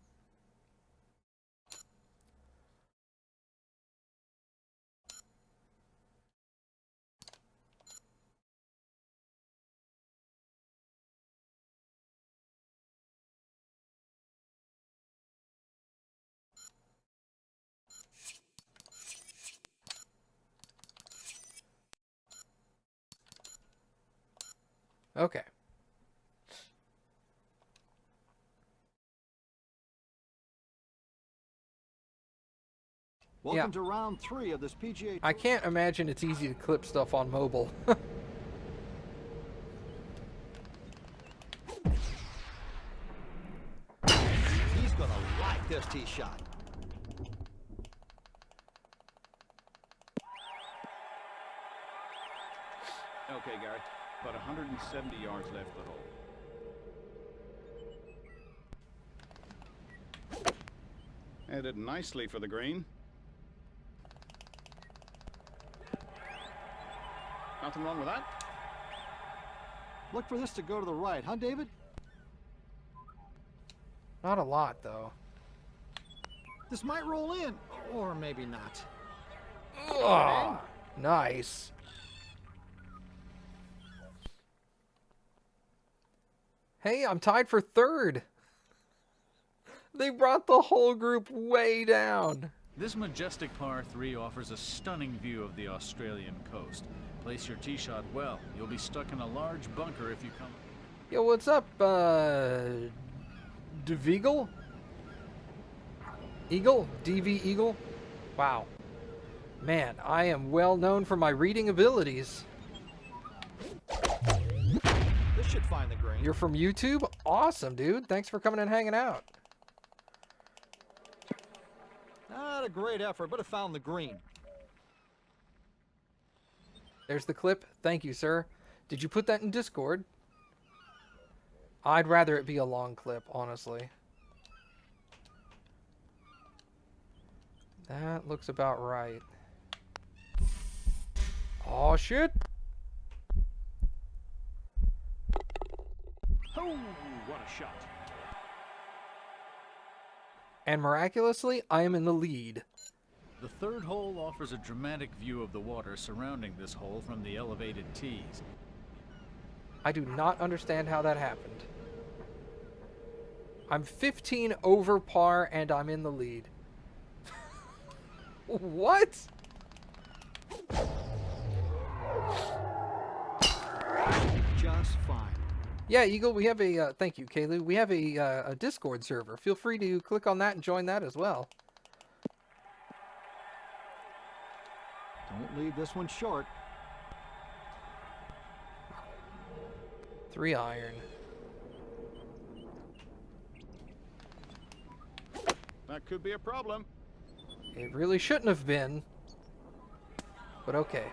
Okay. Welcome to round 3 of this PGA. I can't imagine it's easy to clip stuff on mobile. He's gonna like this tee shot. Okay, Gary. About 170 yards left of the hole. Headed nicely for the green. Nothing wrong with that. Look for this to go to the right, huh, David? Not a lot, though. This might roll in, or maybe not. Oh, nice. Hey, I'm tied for 3rd. They brought the whole group way down. This majestic par 3 offers a stunning view of the Australian coast. Place your tee shot well. You'll be stuck in a large bunker if you come. Yo, what's up, DeVeagle? Eagle? DV Eagle? Wow. Man, I am well known for my reading abilities. This should find the green. You're from YouTube? Awesome, dude. Thanks for coming and hanging out. Not a great effort, but it found the green. There's the clip. Thank you, sir. Did you put that in Discord? I'd rather it be a long clip, honestly. That looks about right. Oh, shit. Oh, what a shot. And miraculously, I am in the lead. The 3rd hole offers a dramatic view of the water surrounding this hole from the elevated tees. I do not understand how that happened. I'm 15 over par and I'm in the lead. What? Just fine. Yeah, Eagle, we have a, thank you, Kaylee. We have a Discord server. Feel free to click on that and join that as well. Don't leave this one short. 3 iron. That could be a problem. It really shouldn't have been. But okay.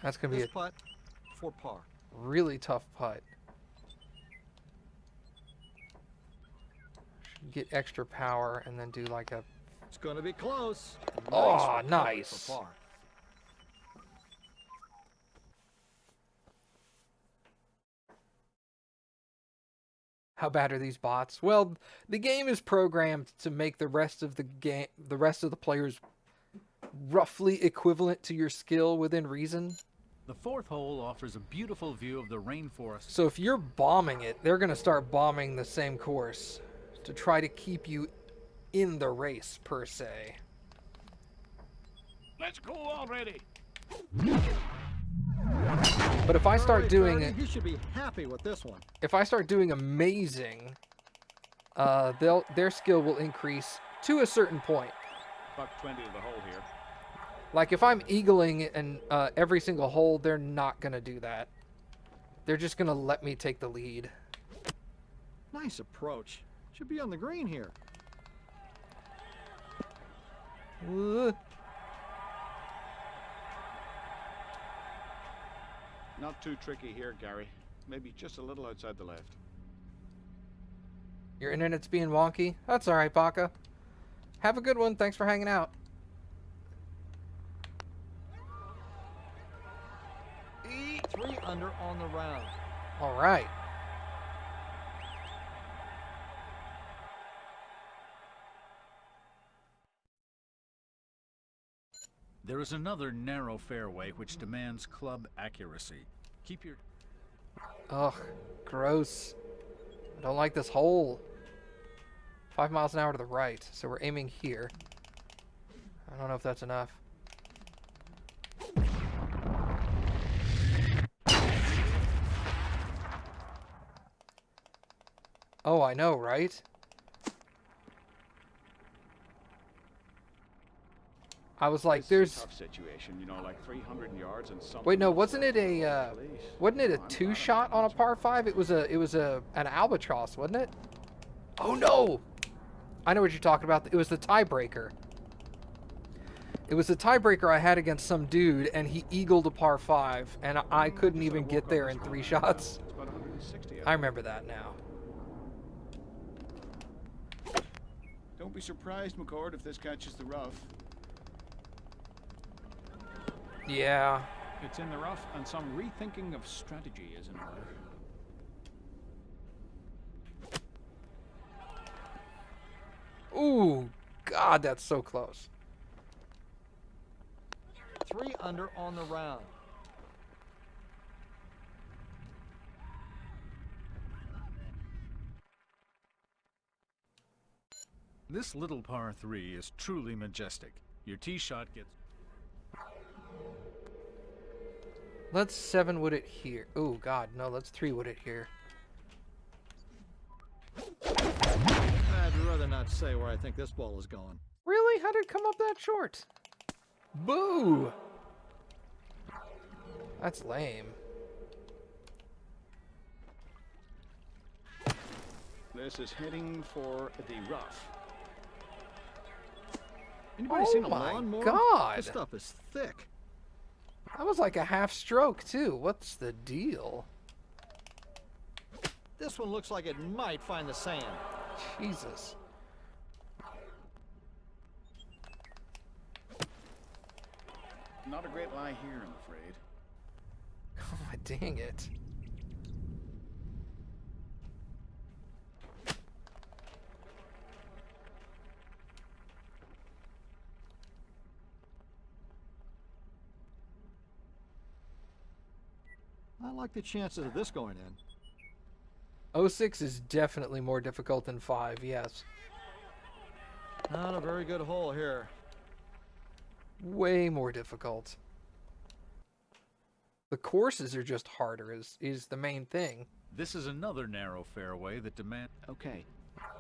That's going to be This a putt for par. really tough putt. Should get extra power and then do like a... It's going to be close. Oh, recovery nice. for par. How bad are these bots? Well, the game is programmed to make the rest of the game, the rest of the players roughly equivalent to your skill within reason. The 4th hole offers a beautiful view of the rainforest. So if you're bombing it, they're going to start bombing the same course to try to keep you in the race, per se. Let's go already. But if I start doing You should be happy with this one. if I start doing amazing, their skill will increase to a certain point. Buck 20 to the hole here. Like if I'm eagling and every single hole, they're not gonna do that. They're just gonna let me take the lead. Nice approach. Should be on the green here. Not too tricky here, Gary. Maybe just a little outside the left. Your internet's being wonky? That's alright, Baka. Have a good one. Thanks for hanging out. Three under on the round. Alright. There is another narrow fairway which demands club accuracy. Keep your... Ugh, gross. I don't like this hole. 5 miles an hour to the right, so we're aiming here. I don't know if that's enough. Oh, I know, right? I was like, This is there's... a tough situation, you know, like 300 yards and something. Wait, no, else wasn't it left. a, Please. wasn't it a Come on, two-shot on a bottom. par 5? It was an albatross, wasn't it? Oh, no! I know what you're talking about. It was the tiebreaker. It was the tiebreaker I had against some dude, and he eagled a par 5, and I couldn't even get there in 3 shots. It's about 160. I remember that now. Don't be surprised, McCord, if this catches the rough. Yeah. It's in the rough, and some rethinking of strategy is in order. Ooh, God, that's so close. 3 under on the round. This little par 3 is truly majestic. Your tee shot gets... Let's 7-wood it here. Oh, God, no, let's 3-wood it here. I'd rather not say where I think this ball is going. Really? How did it come up that short? Boo! That's lame. This is heading for the rough. Anybody Oh seen a my lawnmower? God. This stuff is thick. That was like a half stroke, too. What's the deal? This one looks like it might find the sand. Jesus. Not a great lie here, I'm afraid. God dang it. I like the chances of this going in. 06 is definitely more difficult than 5, yes. Not a very good hole here. Way more difficult. The courses are just harder is the main thing. This is another narrow fairway that demands... Okay,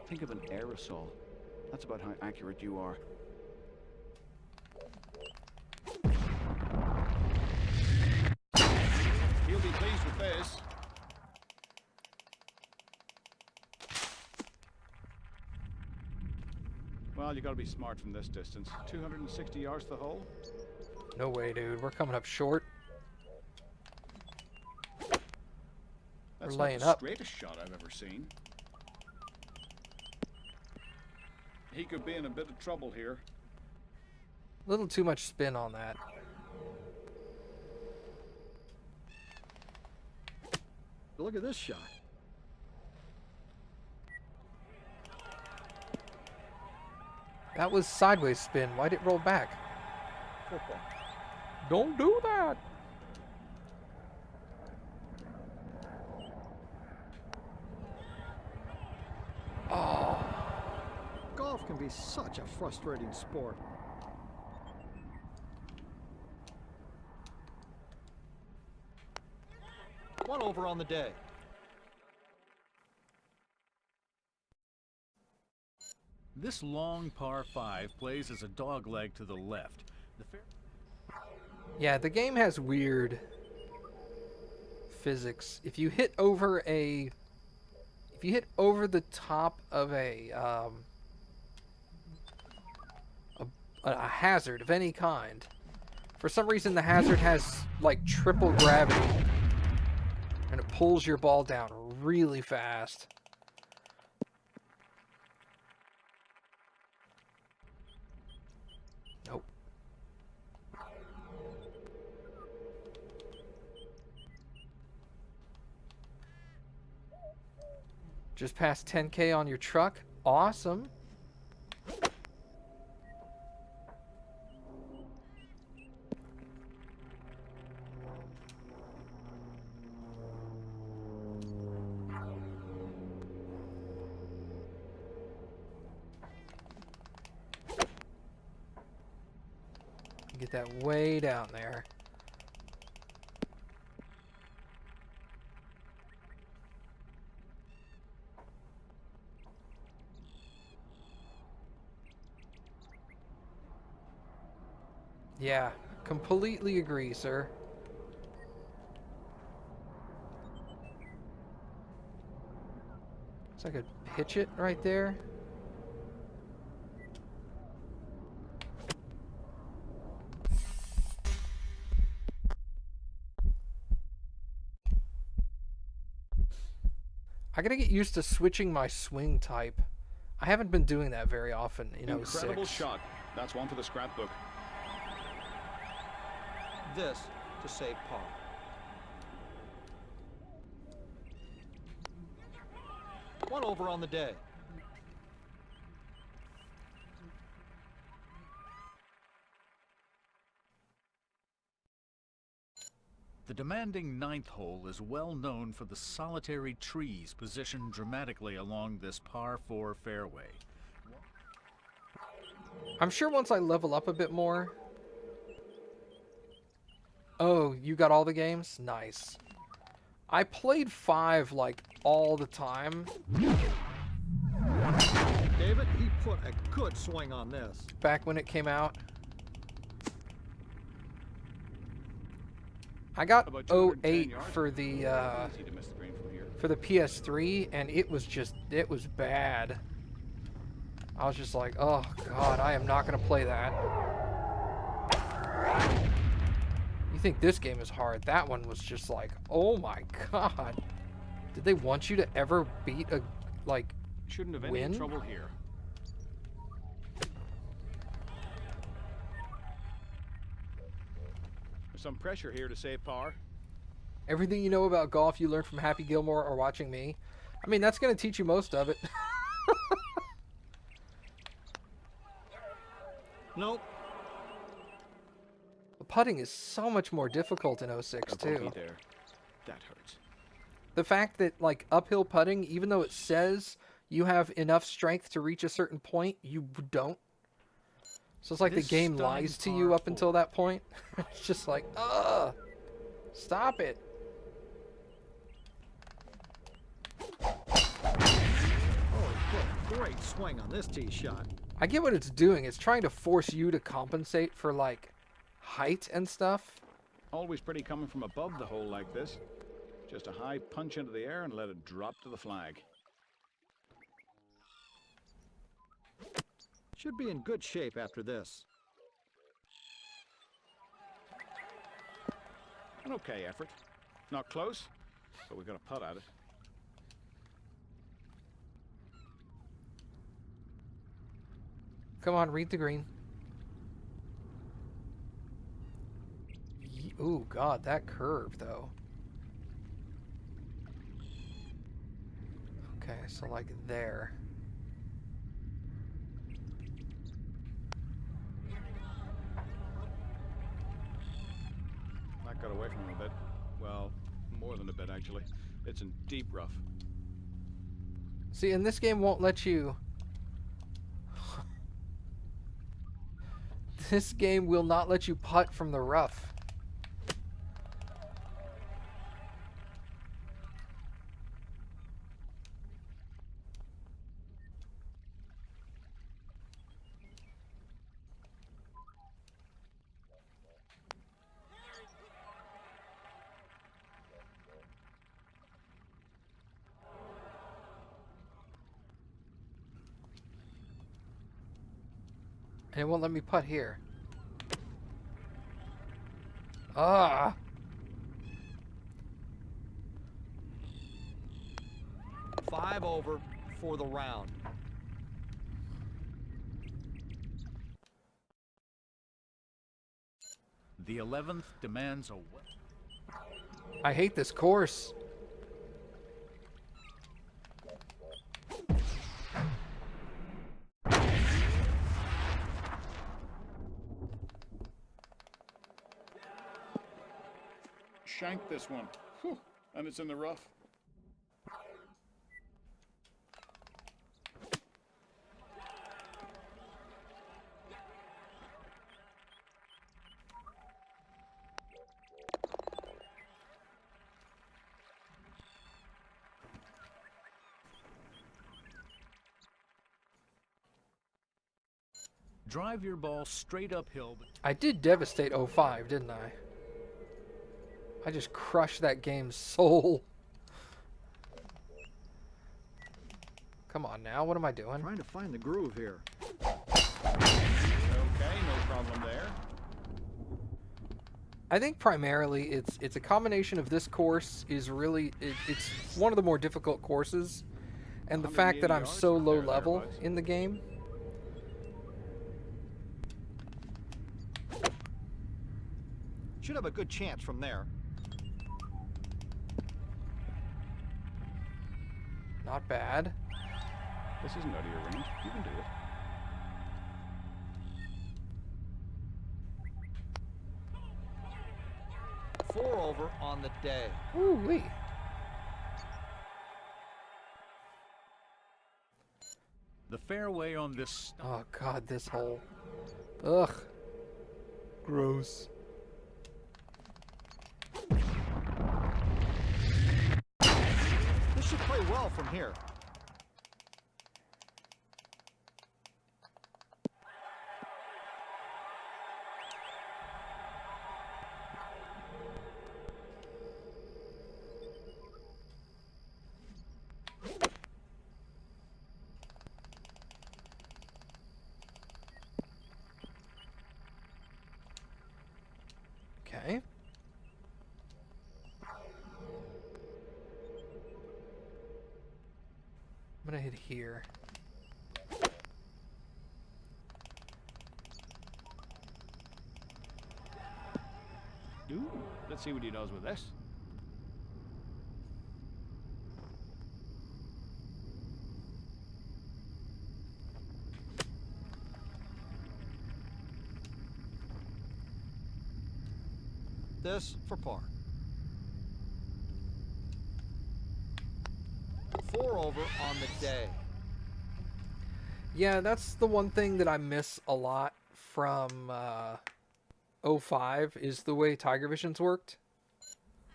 think of an aerosol. That's about how accurate you are. He'll be pleased with this. Well, you gotta be smart from this distance. 260 yards to the hole. No way, dude. We're coming up short. That's laying not the up. straightest shot I've ever seen. He could be in a bit of trouble here. A little too much spin on that. Look at this shot. That was sideways spin. Why'd it roll back? Football. Don't do that. Oh. Golf can be such a frustrating sport. One over on the day. This long par 5 plays as a dog leg to the left. Yeah, the game has weird physics. If you hit over the top of a hazard of any kind, for some reason the hazard has like triple gravity and it pulls your ball down really fast. Nope. Just passed 10K on your truck. Awesome. Get that way down there. Yeah, completely agree, sir. So I could pitch it right there. I gotta get used to switching my swing type. I haven't been doing that very often in 06. Incredible shot. That's one for the scrapbook. This to save par. One over on the day. The demanding 9th hole is well known for the solitary trees positioned dramatically along this par 4 fairway. I'm sure once I level up a bit more. Oh, you got all the games? Nice. I played 5 like all the time. David, he put a good swing on this. Back when it came out. I got About 210 08 yards. for the Easy to miss the green from here. for the PS3, and it was bad. I was just like, oh god, I am not gonna play that. You think this game is hard? That one was just like, oh my god. Did they want you to ever beat a like Shouldn't have win? any trouble here. There's some pressure here to save par. Everything you know about golf you learned from Happy Gilmore or watching me? I mean, that's gonna teach you most of it. Nope. The putting is so much more difficult in 06 A too. bogey there. That hurts. The fact that like uphill putting, even though it says you have enough strength to reach a certain point, you don't. So it's like This the game stunning lies to you par up until four. that point. It's just like, ugh, stop it. Oh, he put a great swing on this tee shot. I get what it's doing. It's trying to force you to compensate for like height and stuff. Always pretty coming from above the hole like this. Just a high punch into the air and let it drop to the flag. Should be in good shape after this. An okay effort. Not close, but we've got a putt at it. Come on, read the green. Ooh, God, that curve, though. Okay, so like there. That got away from him a bit. Well, more than a bit, actually. It's in deep rough. See, and this game won't let you... This game will not let you putt from the rough. And it won't let me putt here. Ah! 5 over for the round. The 11th demands a... I hate this course. Shanked this one. Whew. And it's in the rough. Drive your ball straight uphill. I did devastate 05, didn't I? I just crushed that game's soul. Come on now, what am I doing? Trying to find the groove here. Okay, no problem there. I think primarily it's a combination of this course is really it's one of the more difficult courses, and the fact that I'm so low level in the game. Should have a good chance from there. Not bad. This isn't out of your range. You can do it. 4 over on the day. Woo-wee. The fairway on this... Oh god, this hole. Ugh. Gross. This should play well from here. Okay. I'm gonna hit here. Ooh, let's see what he does with this. This for par. 4 over on the day. Yeah, that's the one thing that I miss a lot from 05 is the way Tiger Visions worked.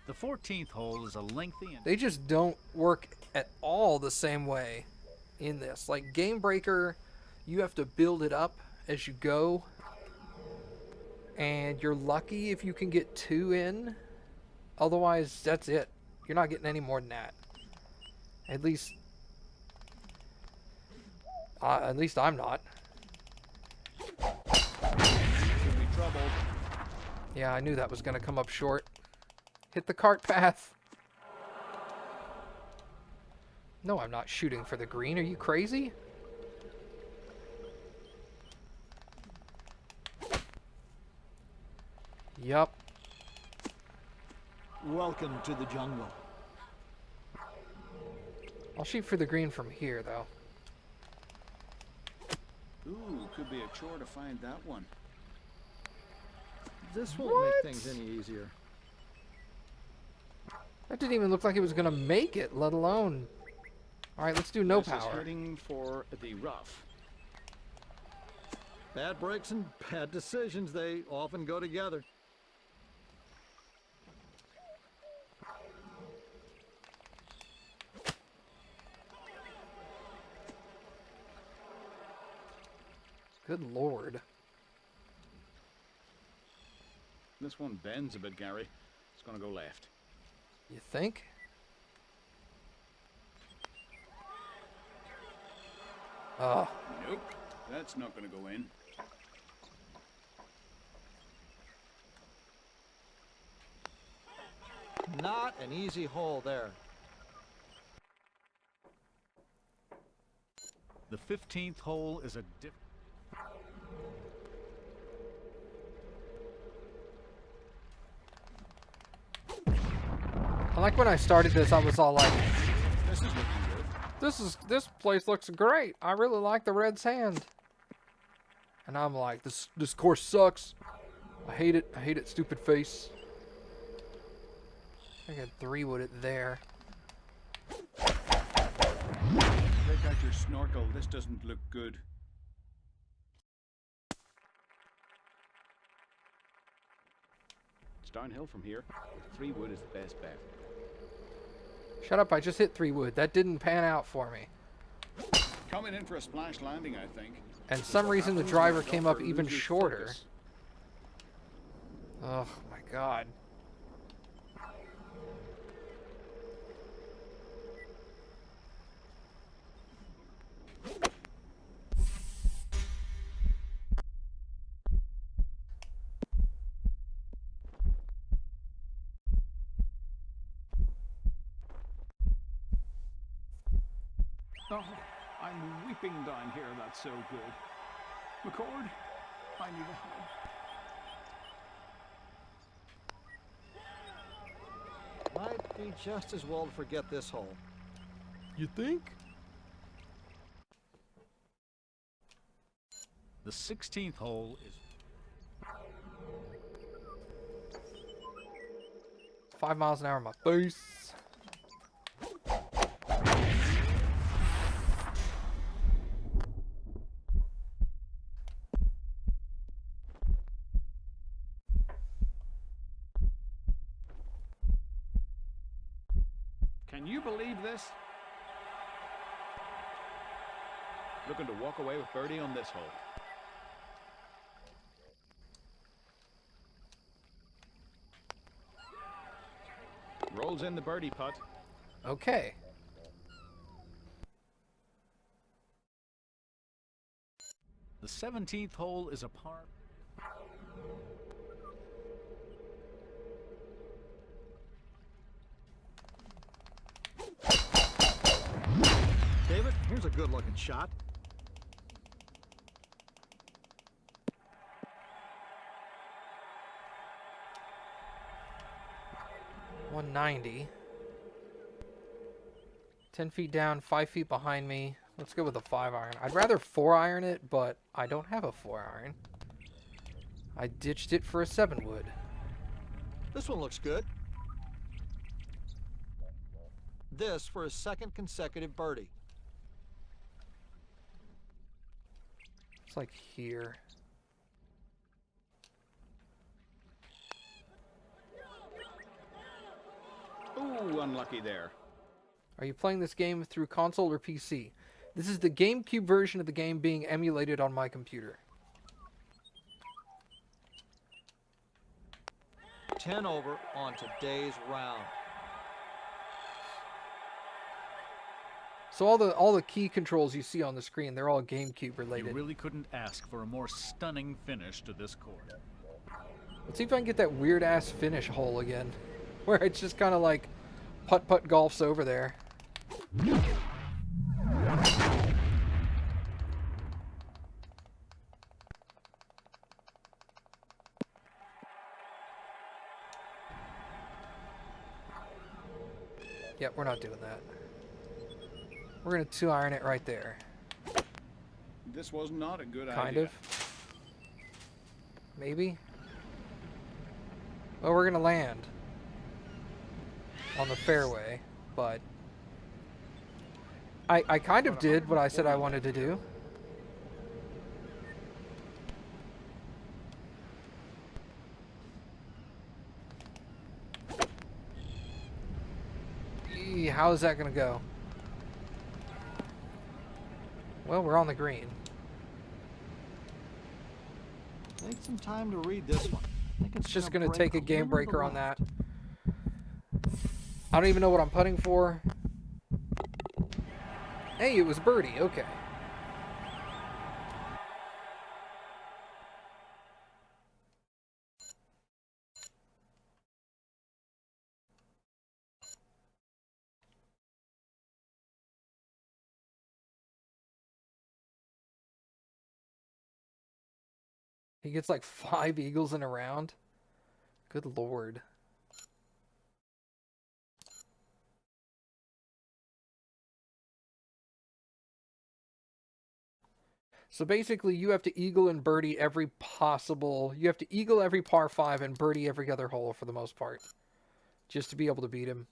The 14th hole is a lengthy and... They just don't work at all the same way in this. Like Game Breaker, you have to build it up as you go. And you're lucky if you can get 2 in. Otherwise, that's it. You're not getting any more than that. At least I'm not. Could be trouble. Yeah, I knew that was going to come up short. Hit the cart path. No, I'm not shooting for the green. Are you crazy? Yup. Welcome to the jungle. I'll shoot for the green from here, though. Ooh, could be a chore to find that one. This won't make things any easier. That didn't even look like it was going to make it, let alone... Alright, let's do no This is power. heading for the rough. Bad breaks and bad decisions, they often go together. Good lord. This one bends a bit, Gary. It's going to go left. You think? Nope, that's not going to go in. an easy hole there. The 15th hole is a I like when I started this, I was all like, This is looking good. this place looks great. I really like the red sand. And I'm like, this course sucks. I hate it. I hate it, stupid face. I got 3-wood it there. Take out your snorkel. This doesn't look good. It's downhill from here. 3-wood is the best bet. Shut up, I just hit 3-wood. That didn't pan out for me. Coming in for a splash landing, I think. And some reason the driver came up even shorter. Focus. Oh my god. Oh, I'm weeping down here. That's so good. McCord, I need a hug. Might be just as well to forget this hole. You think? The 16th hole is 5 miles an hour in my face. Can you believe this? Looking to walk away with birdie on this hole. Rolls in the birdie putt. Okay. the 17th hole is a par. David, here's a good-looking shot. .190. 10 feet down, 5 feet behind me. Let's go with a 5-iron. I'd rather 4-iron it, but I don't have a 4-iron. I ditched it for a 7-wood. This one looks good. This for his second consecutive birdie. It's like here. Ooh, unlucky there. Are you playing this game through console or PC? This is the GameCube version of the game being emulated on my computer. 10 over on today's round. So all the key controls you see on the screen, they're all GameCube related. You really couldn't ask for a more stunning finish to this course. Let's see if I can get that weird ass finish hole again, where it's just kind of like putt-putt golfs over there. Yep, we're not doing that. We're gonna 2-iron it right there. This was not a good idea. Kind of. Maybe. Well, we're gonna land on the fairway, but I kind of did what I said I wanted to do. How is that gonna go? Well, we're on the green. Take some time to read this one. I think It's just gonna break take a over game the breaker on left. that. I don't even know what I'm putting for. Hey, it was birdie. Okay. He gets like 5 eagles in a round. Good lord. So basically, you have to eagle and birdie every possible... You have to eagle every par 5 and birdie every other hole for the most part. Just to be able to beat him.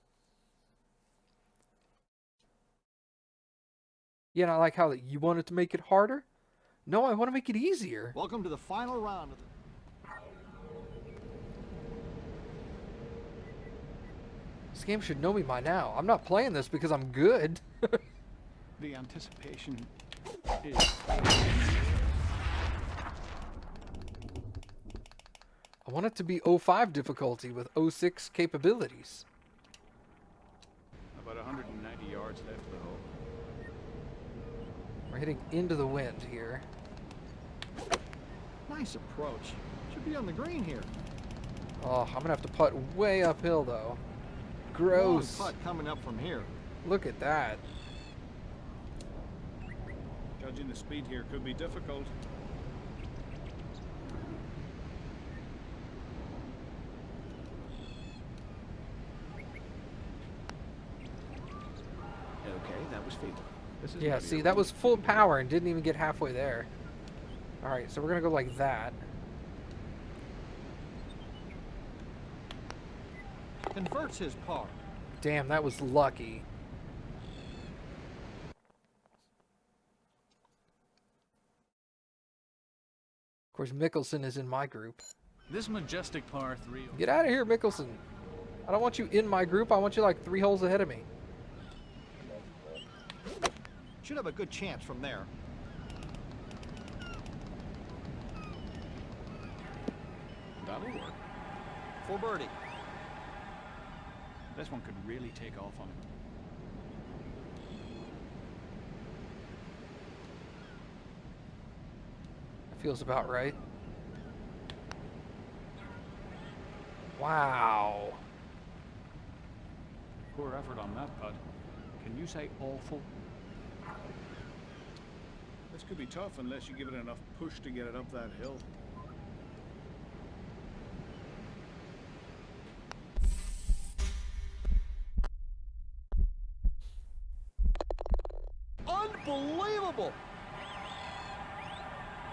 Yeah, and I like how you wanted to make it harder. No, I want to make it easier. Welcome to the final round of the... This game should know me by now. I'm not playing this because I'm good. The anticipation is... I want it to be 05 difficulty with 06 capabilities. About 190 yards left of the hole. We're hitting into the wind here. Nice approach. Should be on the green here. Oh, I'm gonna have to putt way uphill though. Gross. Long putt coming up from here. Look at that. Judging the speed here could be difficult. Okay, that was feeble. This is Yeah, see, that was full power and didn't even get halfway there. Alright, so we're gonna go like that. Converts his par. Damn, that was lucky. Of course, Mickelson is in my group. This majestic par 3. Get out of here, Mickelson. I don't want you in my group. I want you like 3 holes ahead of me. Should have a good chance from there. That'll work. For birdie. This one could really take off on him. Feels about right. Wow. Poor effort on that putt. Can you say awful? This could be tough unless you give it enough push to get it up that hill. Unbelievable!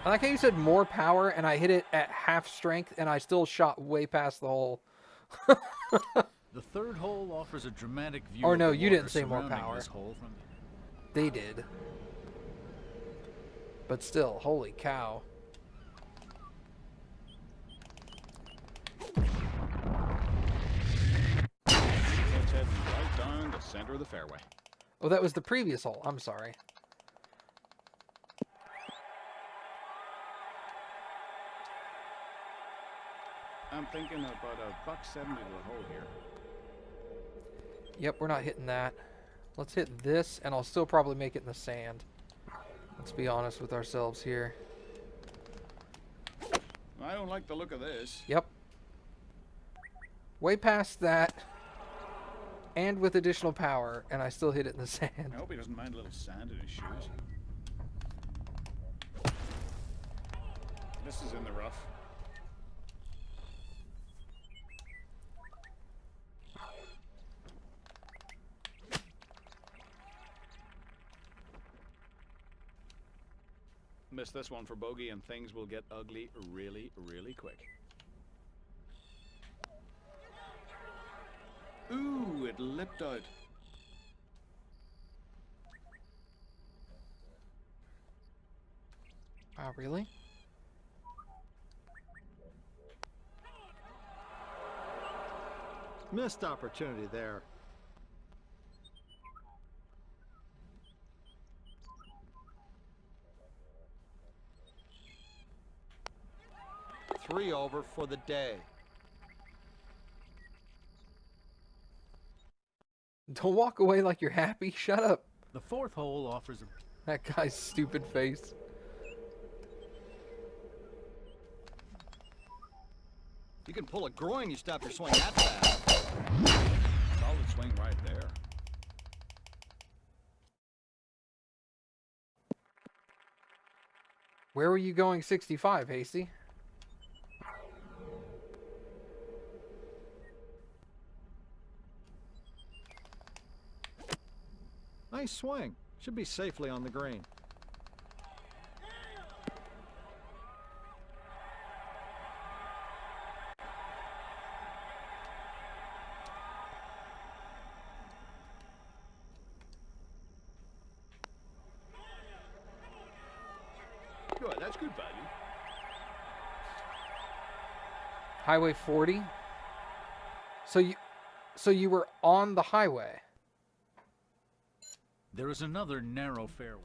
I like how you said more power and I hit it at half strength and I still shot way past the hole. The third hole offers a dramatic view. Or of no, the you water didn't say more surrounding power. this hole from They did. But still, holy cow. It's heading right down the center of the fairway. Oh, that was the previous hole. I'm sorry. I'm thinking about a $1.70 to the hole here. Yep, we're not hitting that. Let's hit this, and I'll still probably make it in the sand. Let's be honest with ourselves here. I don't like the look of this. Yep. Way past that, and with additional power, and I still hit it in the sand. I hope he doesn't mind a little sand in his shoes. This is in the rough. Miss this one for bogey and things will get ugly really, really quick. Ooh, it lipped out. Wow, really? Missed opportunity there. Three over for the day. Don't walk away like you're happy. Shut up. the fourth hole offers a That guy's stupid face. You can pull a groin, you stop your swing that fast. Solid swing right there. Where were you going 65, Hasty? Nice swing. Should be safely on the green. Good, that's good value. Highway 40. So you were on the highway. There is another narrow fairway.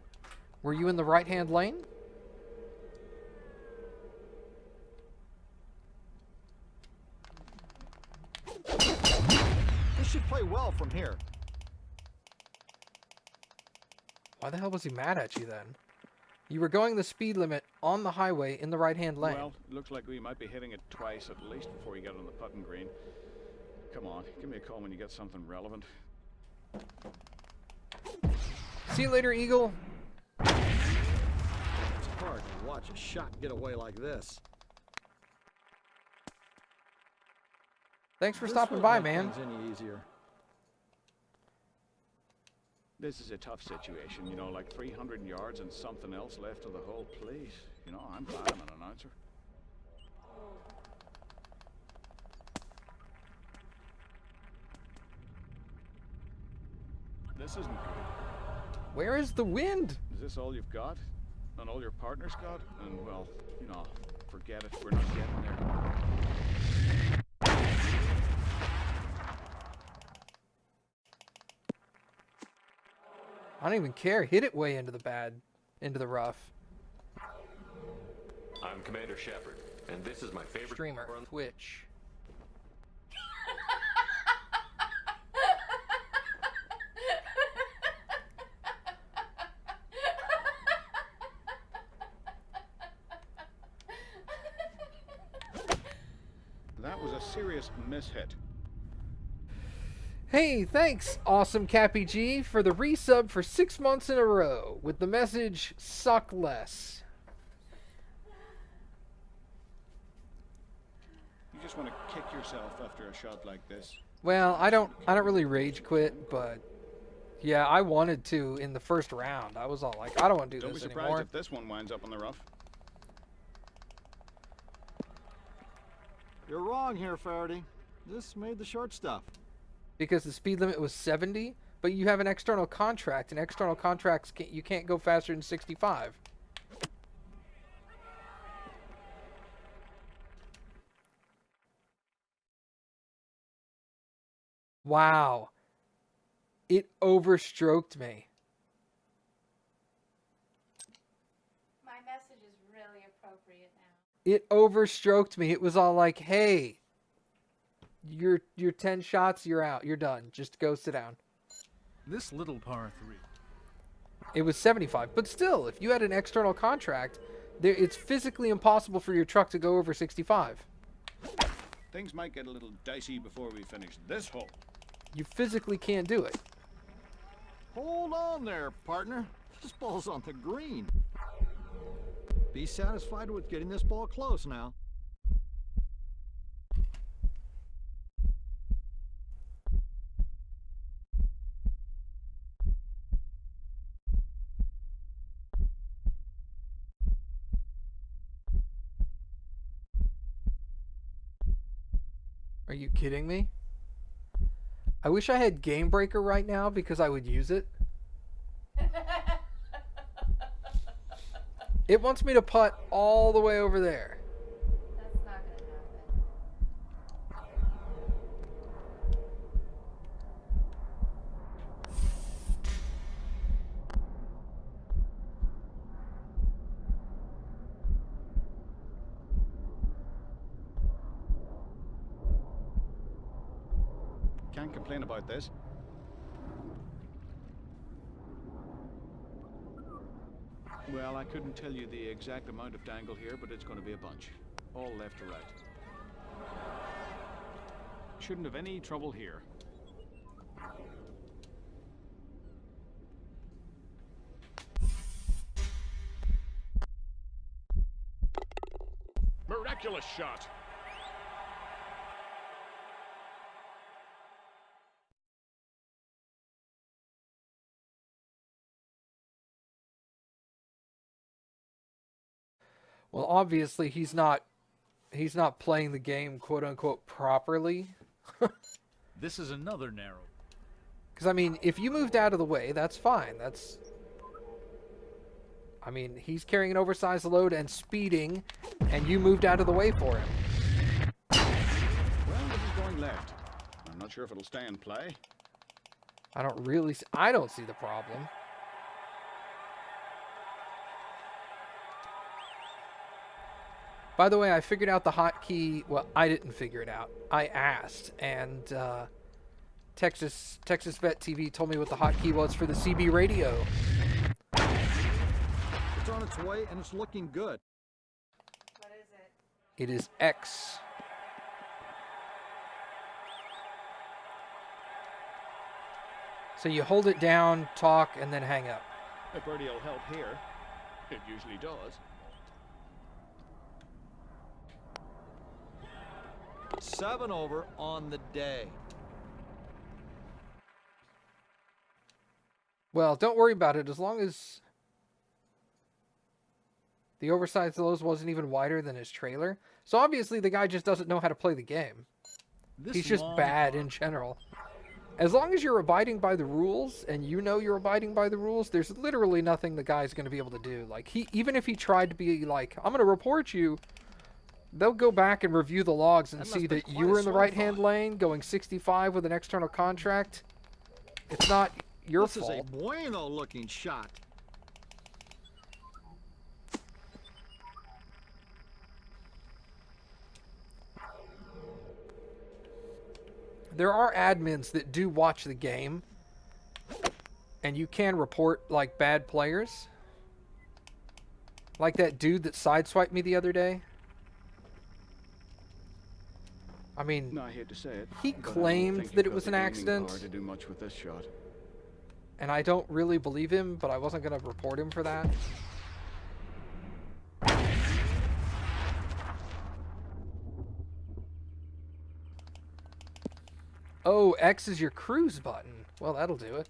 Were you in the right-hand lane? This should play well from here. Why the hell was he mad at you then? You were going the speed limit on the highway in the right-hand lane. Well, looks like we might be hitting it twice at least before you get on the putting green. Come on, give me a call when you get something relevant. See you later, Eagle. It's hard to watch a shot get away like this. Thanks for This stopping won't by, make man. things any easier. This is a tough situation, you know, like 300 yards and something else left of the hole. Please, you know, I'm glad I'm an announcer. This isn't good. Where is the wind? Is this all you've got? And all your partners got? And, well, you know, forget it. We're not getting there. I don't even care. Hit it way into the rough. I'm Commander Shepard, and this is my favorite Streamer, Twitch. That was a serious mishit. Hey, thanks, AwesomeMattG, for the resub for 6 months in a row with the message, suck less. You just want to kick yourself after a shot like this. Well, I don't really rage quit, but yeah, I wanted to in the first round. I was all like, I don't want to do Don't be this surprised anymore. if this one winds up on the rough. You're wrong here, Faraday. This made the short stuff. Because the speed limit was 70, but you have an external contract, and external contracts you can't go faster than 65. Wow. It overstroked me. My message is really appropriate now. It overstroked me. It was all like, hey, you're 10 shots, you're out. You're done. Just go sit down. This little par 3. It was 75. But still, if you had an external contract, it's physically impossible for your truck to go over 65. Things might get a little dicey before we finish this hole. You physically can't do it. Hold on there, partner. This ball's on the green. Be satisfied with getting this ball close now. Are you kidding me? I wish I had Game Breaker right now because I would use it. It wants me to putt all the way over there. That's not gonna happen. Can't complain about this. Well, I couldn't tell you the exact amount of dangle here, but it's going to be a bunch. All left to right. Shouldn't have any trouble here. Miraculous shot. Well, obviously he's not playing the game quote unquote properly. This is another narrow. Because I mean, if you moved out of the way, that's fine. I mean, he's carrying an oversized load and speeding, and you moved out of the way for him. Well, this is going left. I'm not sure if it'll stay in play. I don't see the problem. By the way, I figured out the hotkey. Well, I didn't figure it out. I asked, and Texas Vet TV told me what the hotkey was for the CB radio. It's on its way, and it's looking good. What is it? It is X. So you hold it down, talk, and then hang up. A birdie will help here. It usually does. 7 over on the day. Well, don't worry about it as long as the oversized lows wasn't even wider than his trailer. So obviously the guy just doesn't know how to play the game. He's just bad in general. As long as you're abiding by the rules and you know you're abiding by the rules, there's literally nothing the guy's going to be able to do. Like, even if he tried to be like, I'm going to report you, they'll go back and review the logs and see that you were in the right-hand lane going 65 with an external contract. It's not your fault. This is a bueno-looking shot. There are admins that do watch the game, and you can report, like, bad players. Like that dude that sideswiped me the other day. I mean, No, I hate to say it. he but I don't claimed think that you've it got was the an gaming accident. power to do much with this shot. And I don't really believe him, but I wasn't going to report him for that. Oh, X is your cruise button. Well, that'll do it.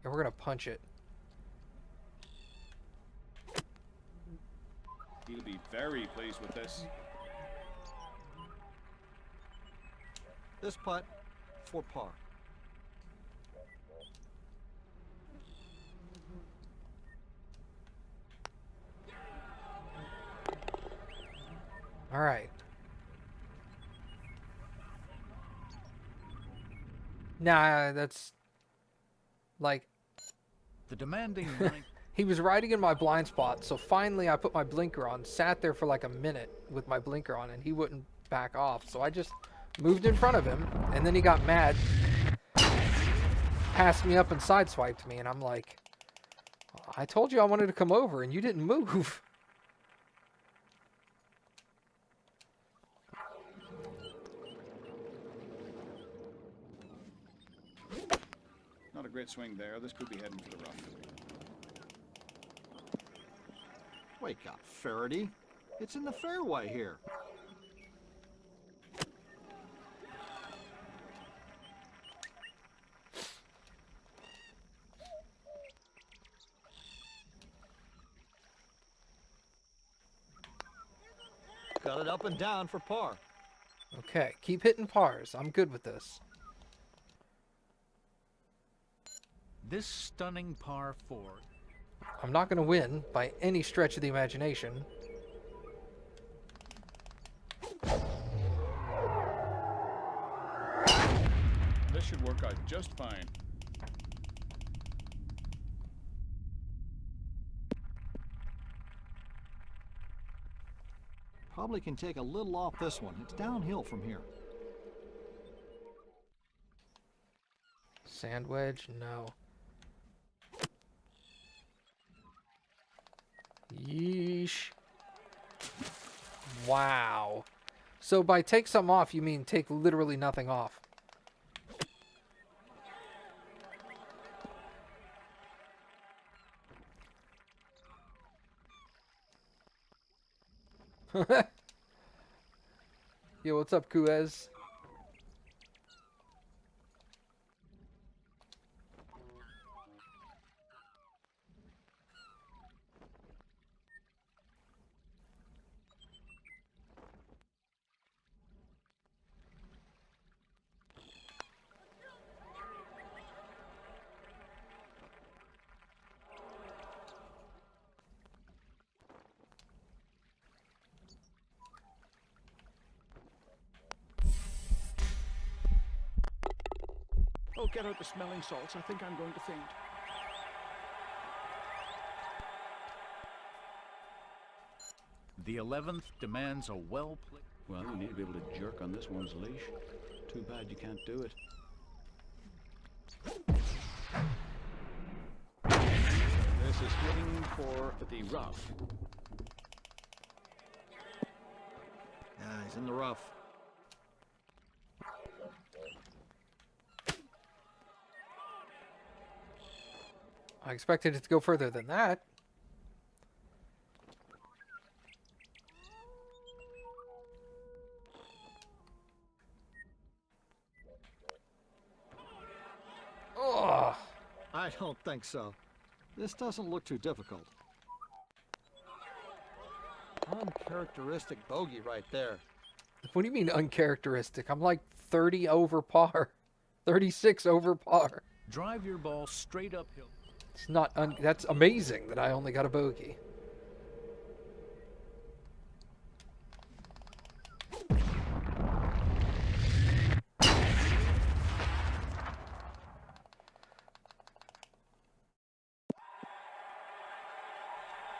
And we're going to punch it. He'll be very pleased with this. This putt for par. All right. Nah, that's like The demanding ninth. he was riding in my blind spot, so finally I put my blinker on, sat there for like a minute with my blinker on, and he wouldn't back off. So I just moved in front of him, and then he got mad, passed me up and sideswiped me, and I'm like, I told you I wanted to come over, and you didn't move. Not a great swing there. This could be heading for the rough. Wake up, Faraday. It's in the fairway here. Got it up and down for par. Okay, keep hitting pars. I'm good with this. This stunning par 4. I'm not going to win by any stretch of the imagination. This should work out just fine. Probably can take a little off this one. It's downhill from here. Sand wedge? No. Yeesh. Wow. So by take some off, you mean take literally nothing off? Yo, what's up, Kuez? get out the smelling salts. I think I'm going to faint. The 11th demands a well-played... Well, you need to be able to jerk on this one's leash. Too bad you can't do it. This is heading for the rough. Yeah, he's in the rough. I expected it to go further than that. Oh, I don't think so. This doesn't look too difficult. Uncharacteristic bogey right there. what do you mean uncharacteristic? I'm like 30 over par. 36 over par. Drive your ball straight uphill. It's not that's amazing that I only got a bogey.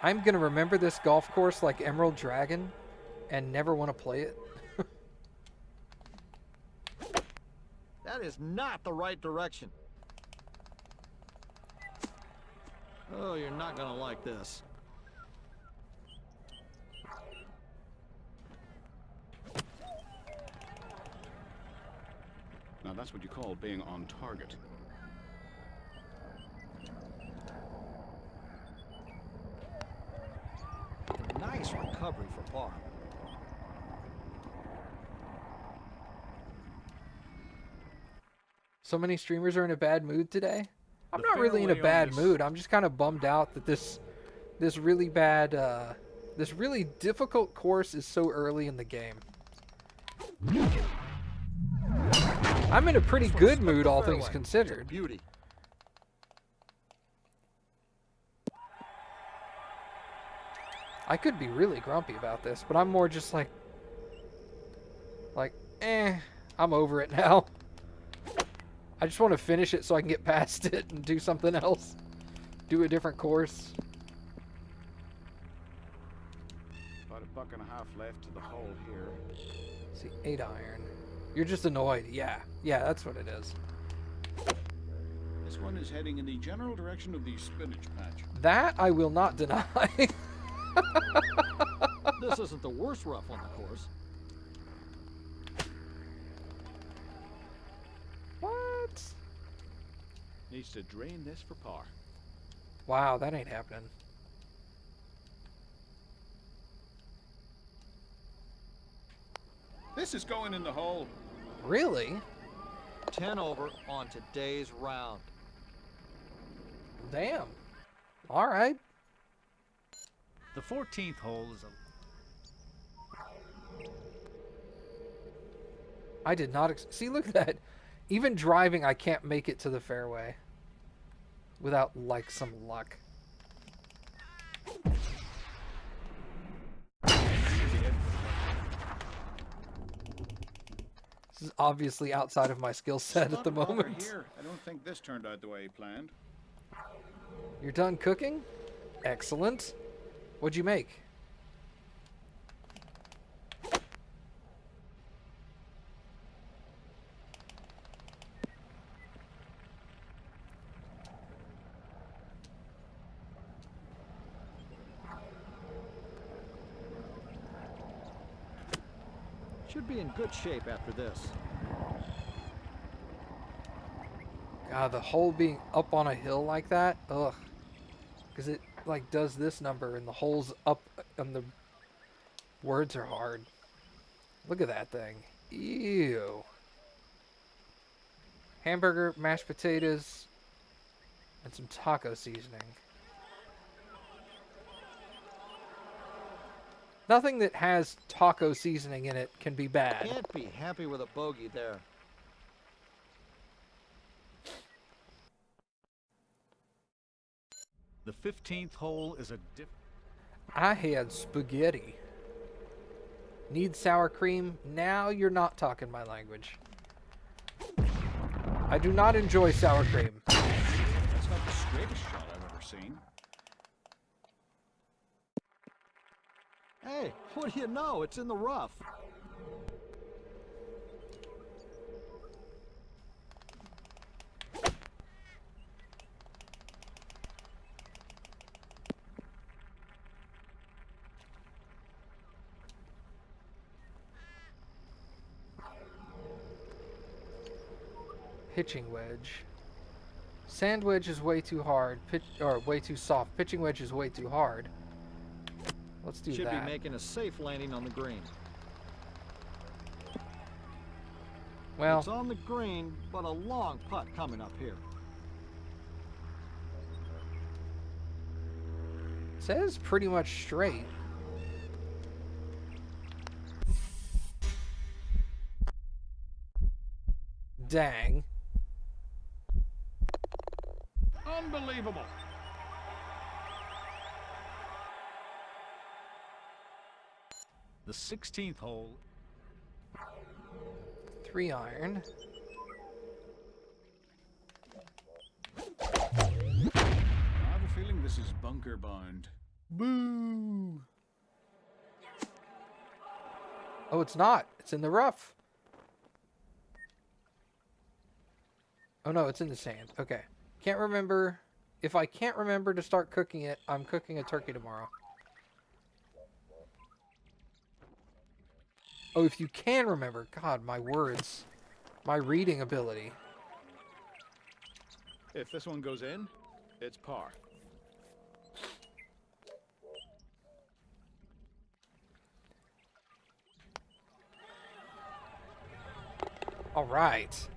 I'm going to remember this golf course like Emerald Dragon and never want to play it. That is not the right direction. Oh, you're not gonna like this. Now that's what you call being on target. Nice recovery for par. So many streamers are in a bad mood today. I'm The not really in a fairway on bad this- mood. I'm just kind of bummed out that this really bad, this really difficult course is so early in the game. I'm in a pretty This one good stuck mood, the all things fairway. considered. Beauty. I could be really grumpy about this, but I'm more just like, I'm over it now. I just want to finish it so I can get past it and do something else. Do a different course. About $1.50 left to the hole here. See, 8 iron. You're just annoyed. Yeah, that's what it is. This one is heading in the general direction of the spinach patch. That I will not deny. This isn't the worst rough on the course. What? Needs to drain this for par. Wow, that ain't happening. This is going in the hole. Really? 10 over on today's round. Damn. All right. The 14th hole is a... I did not see. Look at that. Even driving, I can't make it to the fairway without like some luck. This is obviously outside of my skill set at the Spot over moment. Here. I don't think this turned out the way he planned. You're done cooking? Excellent. What'd you make? Should be in good shape after this. God, the hole being up on a hill like that, ugh. Because it like does this number and the hole's up and the words are hard. Look at that thing. Ew. Hamburger, mashed potatoes, and some taco seasoning. Nothing that has taco seasoning in it can be bad. Can't be happy with a bogey there. The 15th hole is a I had spaghetti. Need sour cream? Now you're not talking my language. I do not enjoy sour cream. That's not the straightest shot I've ever seen. Hey, what do you know? It's in the rough. Pitching wedge. Sand wedge is way too hard. Way too soft. Pitching wedge is way too hard. Let's do Should that. be making a safe landing on the green. Well, It's on the green, but a long putt coming up here. it says pretty much straight. Dang. Unbelievable. The 16th hole. 3 iron. I have a feeling this is bunker bound. Boo! Oh, it's not. It's in the rough. Oh no, it's in the sand. Okay. Can't remember. If I can't remember to start cooking it, I'm cooking a turkey tomorrow. Oh, if you can remember. God, my words. My reading ability. If this one goes in, it's par. All right.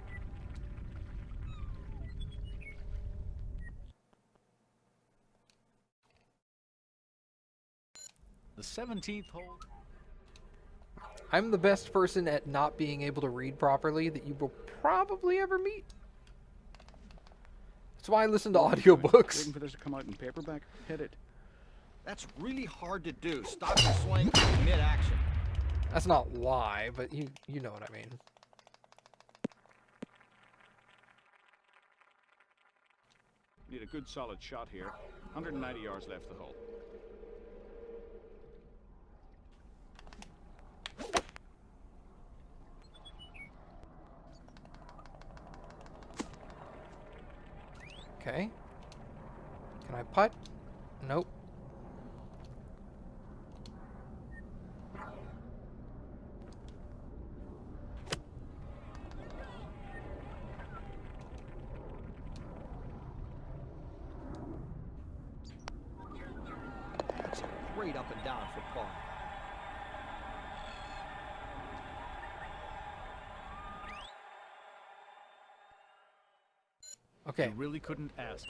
The 17th hole. I'm the best person at not being able to read properly that you will probably ever meet. That's why I listen to audiobooks. Waiting for this to come out in paperback. Hit it. That's really hard to do. Stop your swing mid-action. That's not why, but you know what I mean. Need a good solid shot here. 190 yards left the hole. Okay. Can I putt? Nope. That's a great up and down for par. Okay. You really couldn't ask.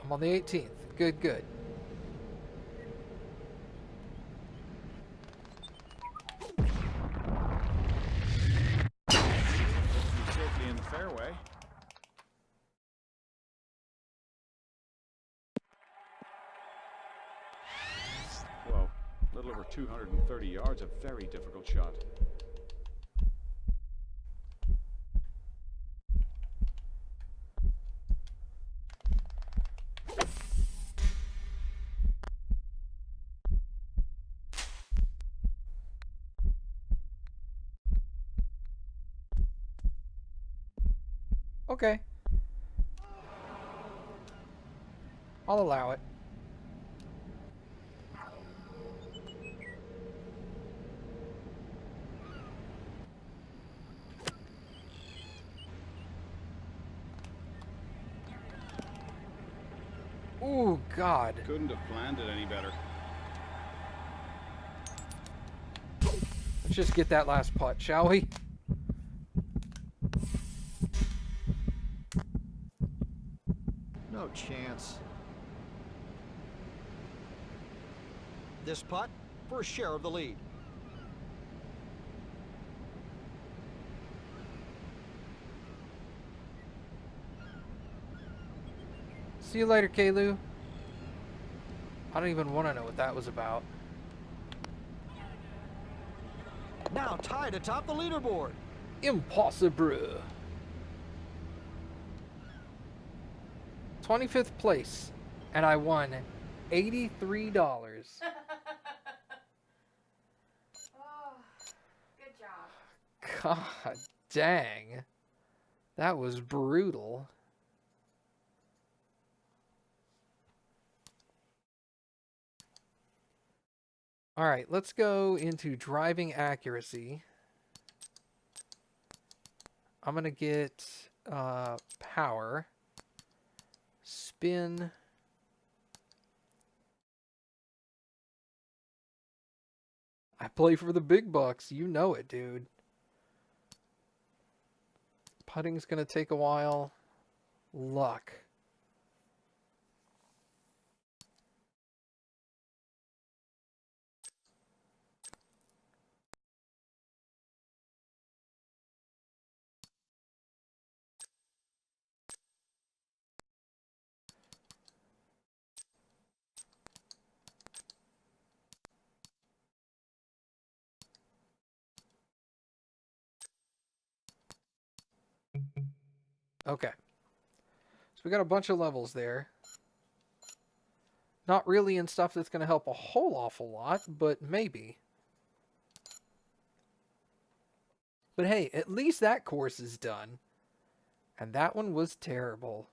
I'm on the 18th. Good, good. Safely in the fairway. Whoa, a little over 230 yards, a very difficult shot. Okay. I'll allow it. Ooh, God. Couldn't have planned it any better. Let's just get that last putt, shall we? No chance. This putt for a share of the lead. See you later, Kalu. I don't even want to know what that was about. Now tied atop the leaderboard. Impossible. 25th place, and I won $83. Oh, good job. God dang. That was brutal. All right, let's go into driving accuracy. I'm going to get power, spin, I play for the big bucks. You know it, dude. Putting's going to take a while. Luck. Okay. So we got a bunch of levels there. Not really in stuff that's going to help a whole awful lot, but maybe. But hey, at least that course is done. And that one was terrible.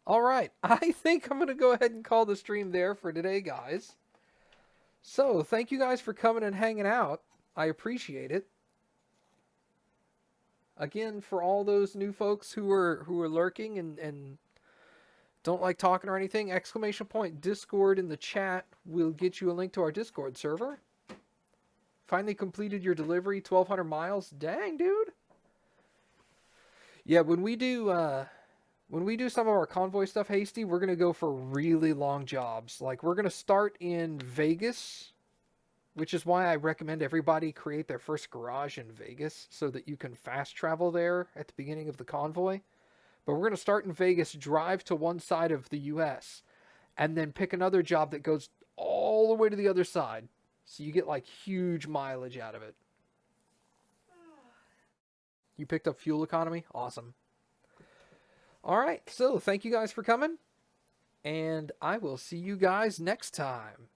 Alright, I think I'm going to go ahead and call the stream there for today, guys. So, thank you guys for coming and hanging out. I appreciate it. Again, for all those new folks who are lurking and don't like talking or anything, !Discord in the chat will get you a link to our Discord server. Finally completed your delivery, 1,200 miles. Dang, dude. Yeah, when we do some of our convoy stuff, Hasty, we're gonna go for really long jobs. Like, we're gonna start in Vegas, which is why I recommend everybody create their first garage in Vegas so that you can fast travel there at the beginning of the convoy. But we're gonna start in Vegas, drive to one side of the U.S., and then pick another job that goes all the way to the other side. So you get, like, huge mileage out of it. You picked up fuel economy? Awesome. Alright, so thank you guys for coming. And I will see you guys next time.